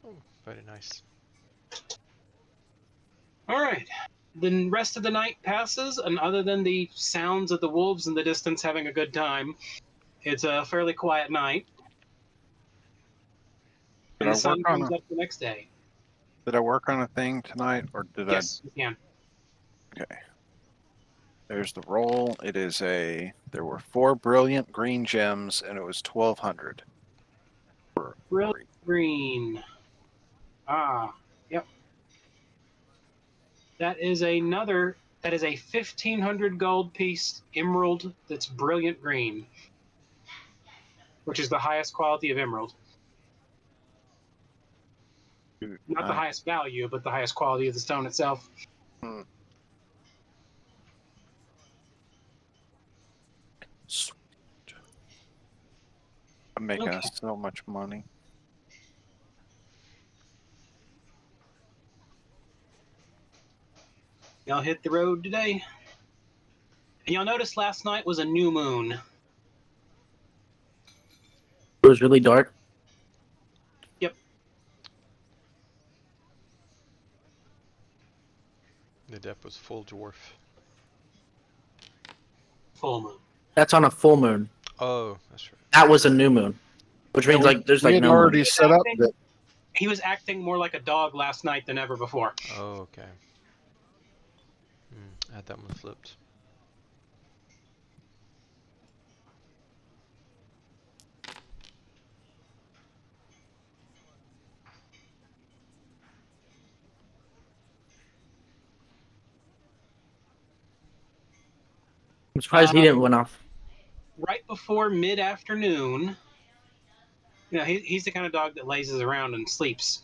Oh, very nice. All right. The rest of the night passes, and other than the sounds of the wolves in the distance having a good time, it's a fairly quiet night. Did And I the sun work on comes a up the next day. Did I work on a thing tonight, or did Yes, you can. I? Okay. There's the roll. It is there were 4 brilliant green gems, and it was 1,200. Brilliant green. Ah, yep. That is a 1,500 gold piece emerald that's brilliant green, which is the highest quality of emerald. Not the highest value, but the highest quality of the stone itself. Hmm. Sweet. I'm making Okay. us so much money. Y'all hit the road today. And y'all noticed last night was a new moon. It was really dark. The depth was full dwarf. Full moon. That's on a full moon. Oh, that's right. That was a new moon, which means like there's we like had no already moon. set up that. He was acting more like a dog last night than ever before. Oh, okay. I had that one flipped. I'm surprised he didn't win off. Right before mid-afternoon, He's the kind of dog that lazes around and sleeps.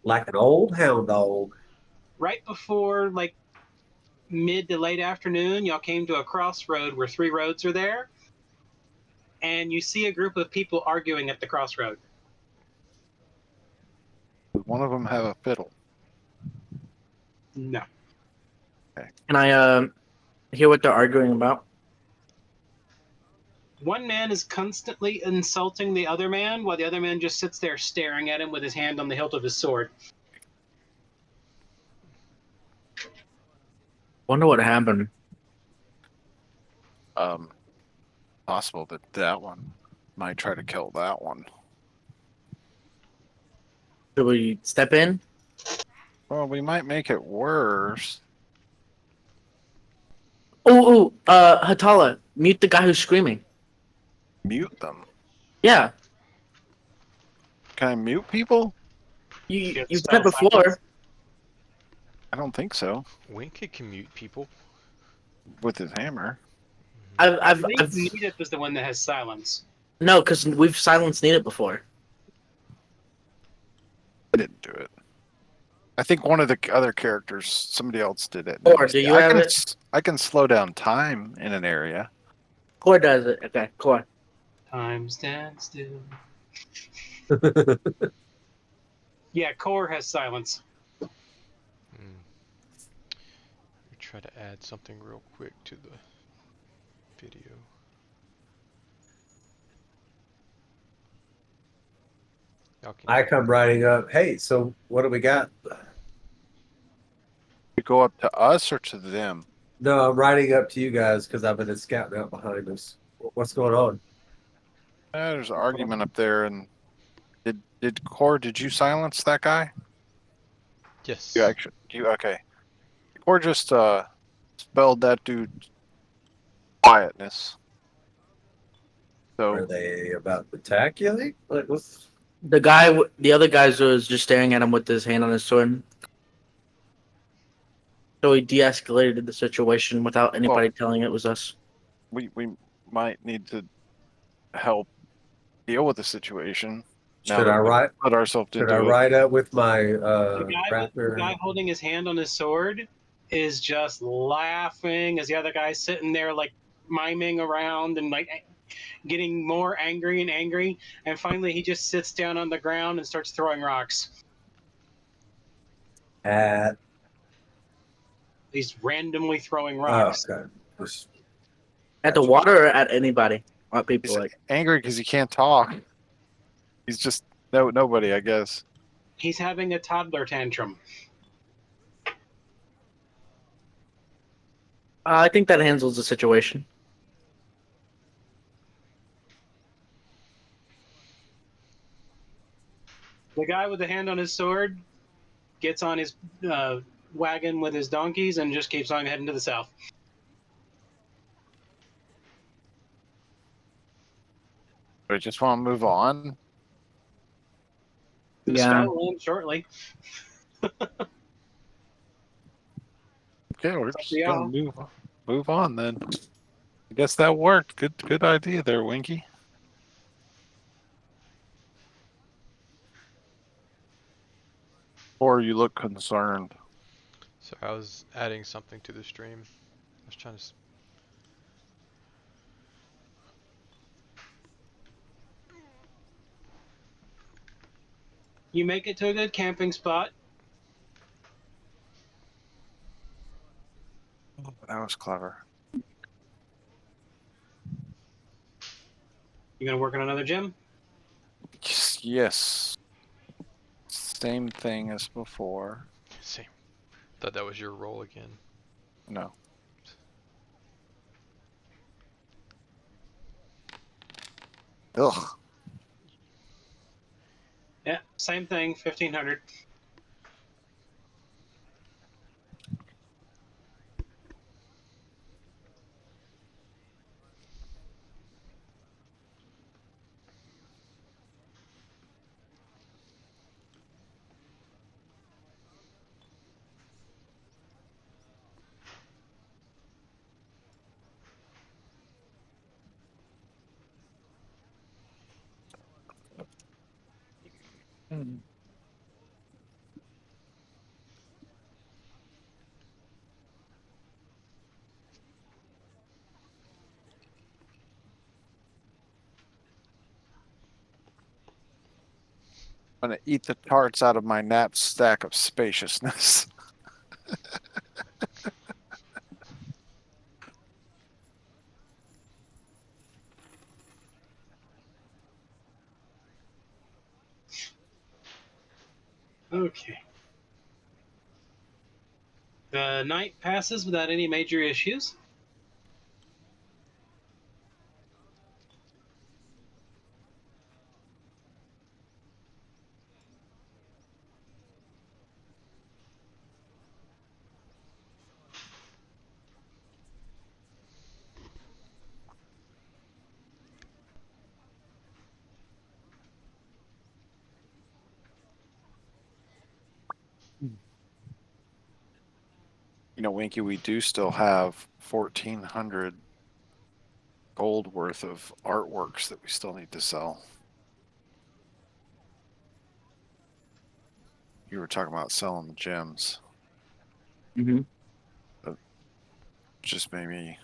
Like an old hound dog. Right before like mid to late afternoon, y'all came to a crossroad where 3 roads are there, and you see a group of people arguing at the crossroad. Does one of them have a fiddle? No. Can I hear what they're arguing about? One man is constantly insulting the other man, while the other man just sits there staring at him with his hand on the hilt of his sword. Wonder what happened. Possible that that one might try to kill that one. Should we step in? Well, we might make it worse. Hatala, mute the guy who's screaming. Mute them. Yeah, Can I mute people? you've Spell done it before. silence. I don't think so. Winky can mute people. With his hammer. I think Nita was the one that has silence. No, because we've silenced Nita before. I didn't do it. I think one of the other characters, somebody else did it. Or do you have it? I can slow down time in an area. Core does it. Okay, Core. Time stands still. Yeah, Core has silence. Hmm. We try to add something real quick to the video. Y'all can I hear come riding up. Hey, so what do we got? You go up to us or to them? No, I'm riding up to you guys because I've been scouting out behind us. What's going on? There's an argument up there, and did Core? Did you silence that guy? Yes. You okay? Core just spelled that dude quietness. Are So they about to attack you? Like what's? The other guy was just staring at him with his hand on his sword. So he de-escalated the situation without anybody telling it was us. we might need to help deal with the situation. Now Should that I we've ride? put ourselves Should into I it. ride up with my The raptor? guy holding his hand on his sword is just laughing as the other guy's sitting there like miming around and like getting more angry and angry. And finally, he just sits down on the ground and starts throwing rocks. At He's randomly throwing oh, rocks. okay. Just- At the water or at anybody? At people He's like. angry because he can't talk. He's just nobody, I guess. He's having a toddler tantrum. I think that handles the situation. The guy with the hand on his sword gets on his wagon with his donkeys and just keeps on heading to the south. I just want to move on. The Yeah. spell will end shortly. Okay, we're up just to y'all. gonna move on then. I guess that worked. Good idea there, Winky. Or you look concerned. So I was adding something to the stream. I was trying to. You make it to a good camping spot. That was clever. You gonna work on another gym? Yes. Same thing as before. Same. Thought that was your role again. No. Ugh. Yeah, same thing. 1500. gonna eat the tarts out of my knapsack of spaciousness. Okay. The night passes without any major issues. You know, Winky, we do still have 1,400 gold worth of artworks that we still need to sell. You were talking about selling the gems. Mm-hmm. Just made me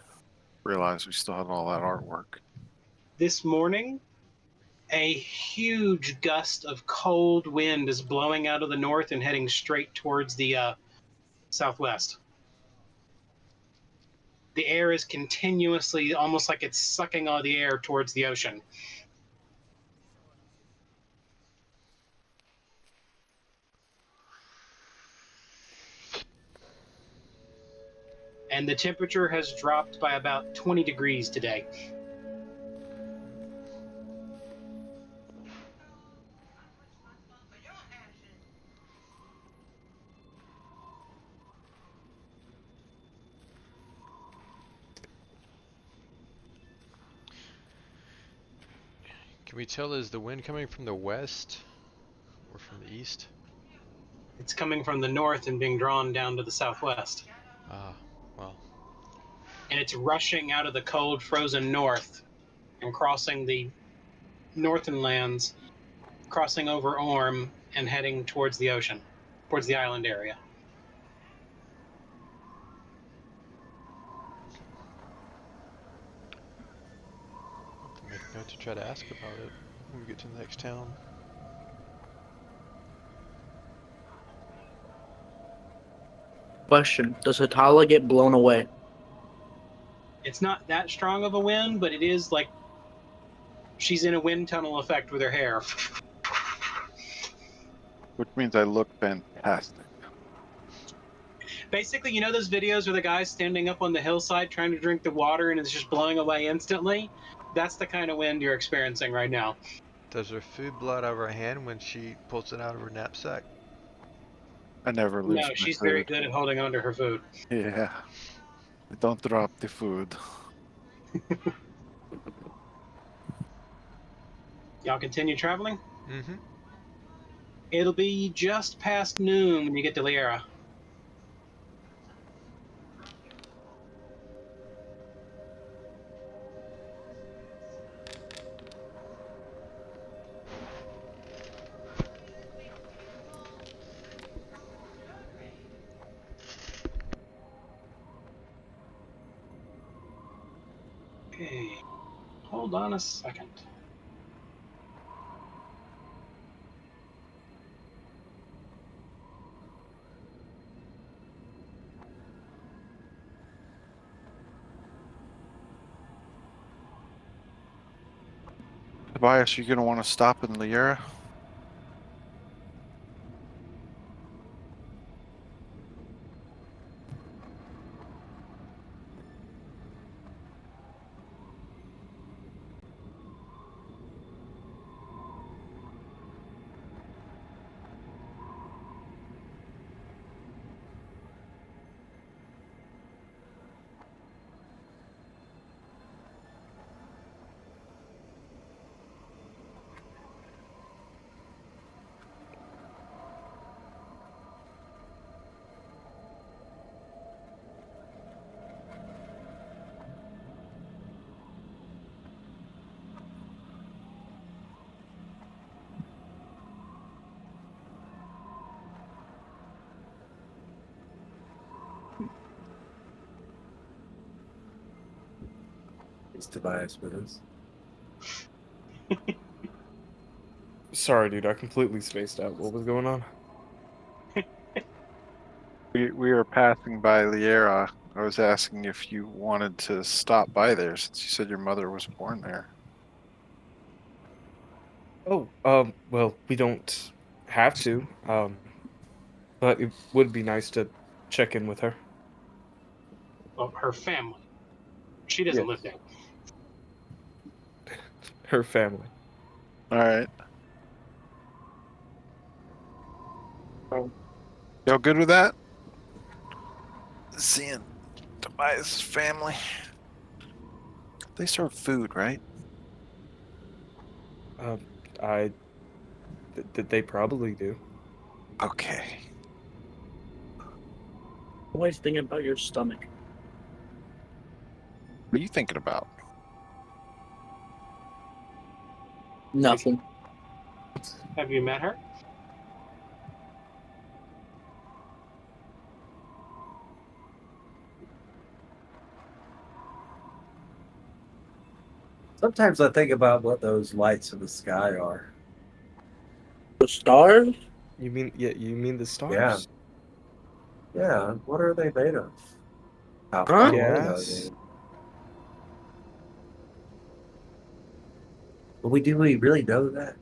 realize we still have all that artwork. This morning, a huge gust of cold wind is blowing out of the north and heading straight towards the southwest. The air is continuously, almost like it's sucking all the air towards the ocean. And the temperature has dropped by about 20 degrees today. Can we tell, is the wind coming from the west or from the east? It's coming from the north and being drawn down to the southwest. Ah, well. And it's rushing out of the cold, frozen north and crossing the northern lands, crossing over Orm and heading towards the ocean, towards the island area. I'll have to make a note to try to ask about it when we get to the next town. Question: does Hatala get blown away? It's not that strong of a wind, but it is like she's in a wind tunnel effect with her hair. Which means I look fantastic. Basically, you know those videos where the guy's standing up on the hillside trying to drink the water and it's just blowing away instantly? That's the kind of wind you're experiencing right now. Does her food blow out of her hand when she pulls it out of her knapsack? I never lose No, my she's food. very good at holding on to her food. Yeah. Don't drop the food. Y'all continue traveling? Mm-hmm. It'll be just past noon when you get to Liera. Okay, hold on a second. Tobias, you gonna want to stop in Liera? Is Tobias with us? Sorry, dude. I completely spaced out. What was going on? We were passing by Liera. I was asking if you wanted to stop by there since you said your mother was born there. Oh, well, we don't have to. But it would be nice to check in with her. Well, her family. She doesn't Yes. live there. Her family. All right. Oh. Y'all good with that? Seeing Tobias' family. They serve food, right? They probably do. Okay. Always thinking about your stomach. What are you thinking about? Nothing. Have you met her? Sometimes I think about what those lights in the sky are. The stars? You mean the stars? Yeah, what are they made of? How Huh? far away are Yes. they? But do we really know that?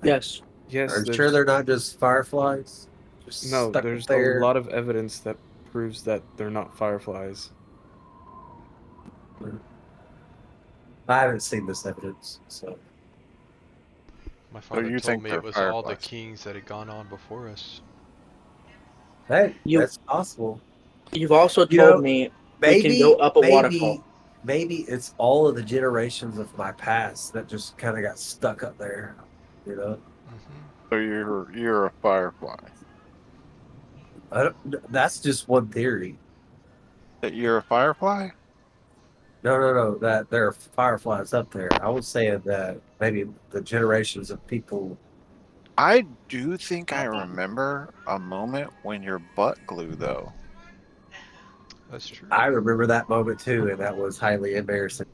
Yes. Yes. Are you there's- sure they're not just fireflies? Just No, stuck there's up there? a lot of evidence that proves that they're not fireflies. I haven't seen this evidence, so My father you told think me they're it was all the fireflies? kings that had gone on before us. hey, You- that's possible. You've also You told know, me we Maybe can go up a waterfall. maybe it's all of the generations of my past that just kind of got stuck up there. You know, Hmm. So you're a firefly. that's just one theory. That you're a firefly? No. That there are fireflies up there. I was saying that maybe the generations of people. I do think I remember a moment when your butt glue, though. That's true. I remember that moment too, and that was highly embarrassing.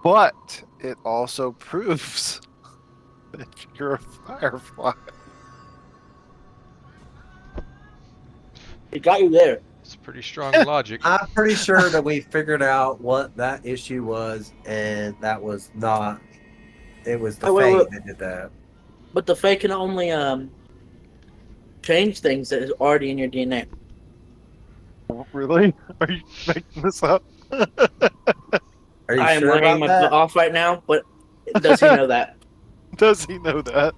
But it also proves that you're a firefly. It got you there. It's pretty strong logic. I'm pretty sure that we figured out what that issue was, and that was not. It was the Wait. Fae that did that. But the Fae can only change things that is already in your DNA. Really? Are you making this up? Are you I am sure lying about my that? butt off right now, but does he know that? Does he know that?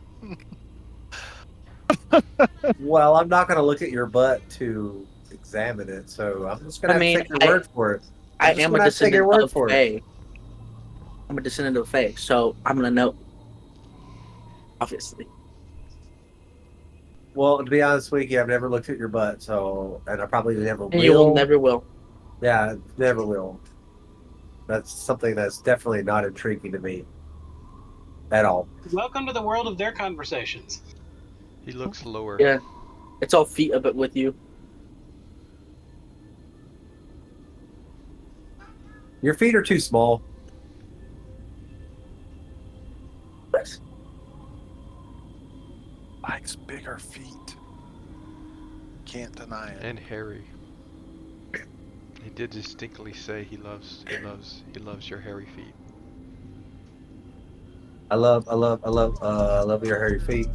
Well, I'm not going to look at your butt to examine it, so I'm just going to take your word for it. I just am a gonna take your descendant word of for it. Fae. I'm a descendant of Fae, so I'm gonna know. Obviously. Well, to be honest with you, I've never looked at your butt, so and I probably never will. And you will never will. Yeah, never will. That's something that's definitely not intriguing to me at all. Welcome to the world of their conversations. He looks lower. Yeah. It's all feet a bit with you. Your feet are too small. Yes. Likes bigger feet. Can't deny it. And hairy. He did distinctly say he loves your hairy feet. I love your hairy feet.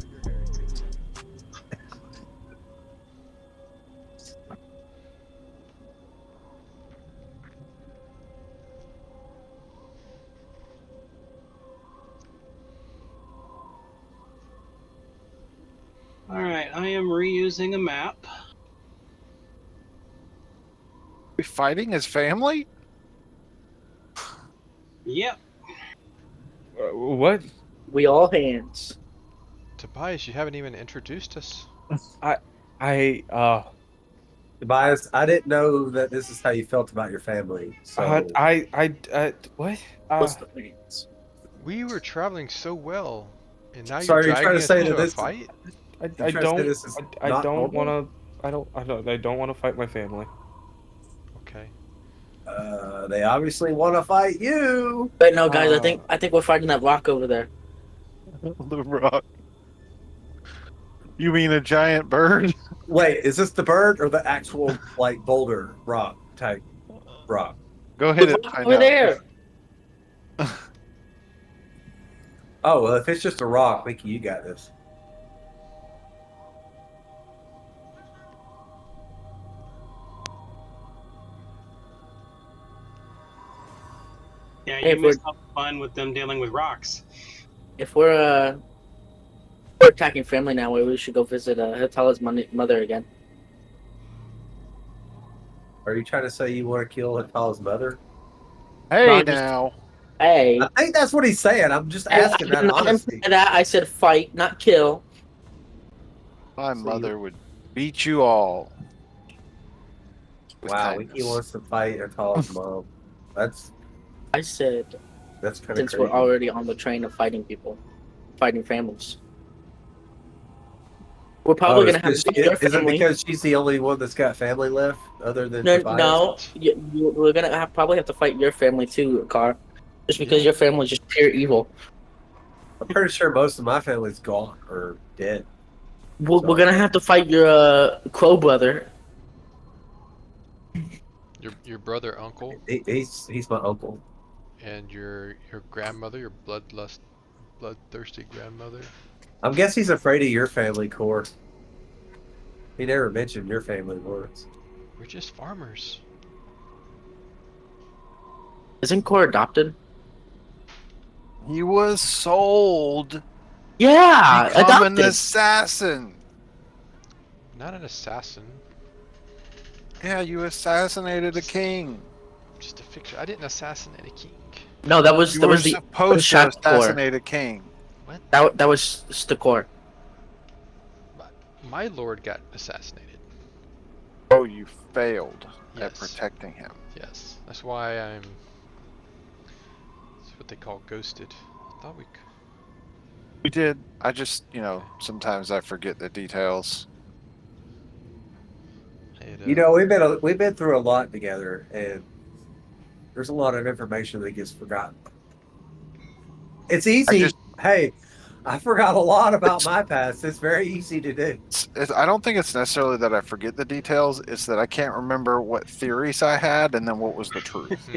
Alright, I am reusing a map. We fighting his family? Yep. What? We all hands. Tobias, you haven't even introduced us. Tobias, I didn't know that this is how you felt about your family. So What? What's the hands? We were traveling so well, and now So are you're you dragging trying to us say into that a this- fight. I trying to say don't. this is I not don't normal? want to. I don't want to fight my family. Okay. they obviously want to fight you. Wait, no, guys. I think we're fighting that rock over there. The rock. You mean a giant bird? Wait, is this the bird or the actual like boulder rock type rock? Go hit it. Look Find over out. there. Oh well, if it's just a rock, Mickey, you got this. Yeah, Hey, you if we're- missed out the fun with them dealing with rocks. If we're attacking family now, we should go visit Hatala's mother again. Are you trying to say you want to kill Hatala's mother? Hey No, I'm just- now. Hey, I think that's what he's saying. I'm just asking I that did not honestly. imply that. I said fight, not kill. My So mother would beat you all. with Wow, kindness. Wiki wants to fight Hatala's mom. That's I said kind of since crazy. we're already on the train of fighting people, fighting families. We're probably gonna have to fight your Is it family. because she's the only one that's got family left, other than No, Tobias? no, we're gonna probably have to fight your family too, Car. Just because your family is just pure evil. I'm pretty sure most of my family's gone or dead. We're gonna have to fight your Crow brother. Your brother, uncle, He's my uncle. and your grandmother, your bloodthirsty grandmother. I guess he's afraid of your family, Core. He never mentioned your family once. We're just farmers. Isn't Core adopted? He was sold. Yeah, Become adopted. an assassin. Not an assassin. Yeah, you assassinated a king. Just a fiction. I didn't assassinate a king. No, that was You were the supposed to shot core. assassinate a king. that was the Core. My lord got assassinated. Oh, you failed at Yes. protecting him. Yes. That's why I'm. That's what they call ghosted. I thought we. We did. I just, sometimes I forget the details. You know, we've been through a lot together, and there's a lot of information that gets forgotten. It's easy. Hey, I forgot a lot about my past. It's very easy to do. I don't think it's necessarily that I forget the details. It's that I can't remember what theories I had and then what was the truth.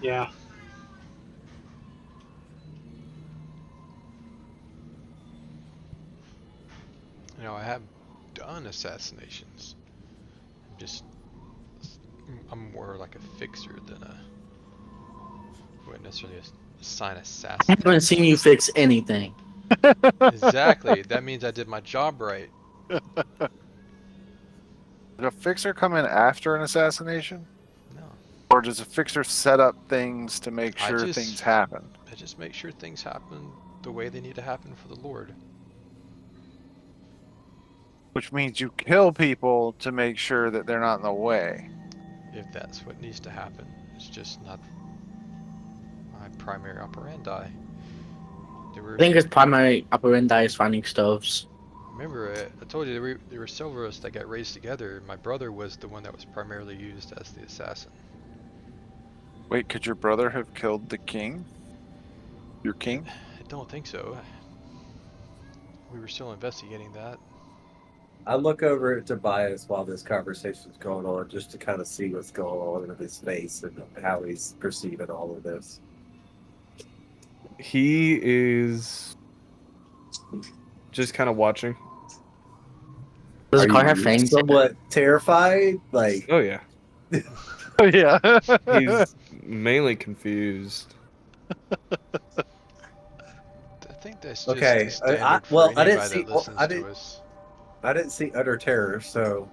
Yeah. I have done assassinations. I'm more like a fixer than a. I wouldn't necessarily assign I assassin. haven't seen you fix anything. Exactly. That means I did my job right. Did a fixer come in after an assassination? No. Or does a fixer set up things to make sure things happen? I just make sure things happen the way they need to happen for the Lord. Which means you kill people to make sure that they're not in the way. If that's what needs to happen. It's just not my primary operandi. I think his primary operandi is finding stoves. Remember, I told you there were several of us that got raised together. My brother was the one that was primarily used as the assassin. Wait, could your brother have killed the king? Your king? I don't think so. We were still investigating that. I look over at Tobias while this conversation's going on, just to kind of see what's going on with his face and how he's perceiving all of this. He is just kind of watching. Does Are Car you have fangs? somewhat terrified? Like, Oh yeah, Oh, yeah. he's mainly confused. I think that's just Okay, the standard I for didn't anybody see. that listens I to didn't. us. I didn't see utter terror, so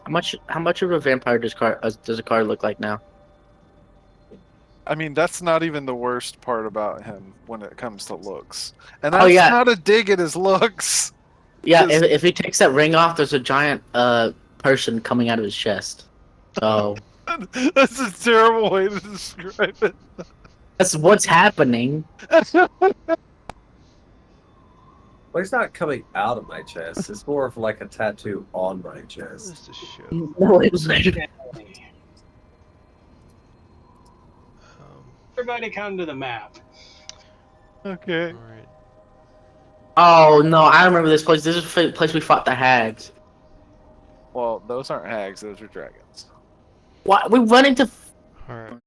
How much of a vampire does a Car look like now? I mean, that's not even the worst part about him when it comes to looks. And Oh, that's yeah. not a dig at his looks. Yeah, Just- if he takes that ring off, there's a giant person coming out of his chest. So That's a terrible way to describe it. that's what's happening. well, it's not coming out of my chest. It's more of like a tattoo on my chest. Just a show. No, it's Everybody come to the map. Okay. All right. Oh no, I remember this place. This is the place we fought the hags. Well, those aren't hags; those are dragons. What? We run into All right.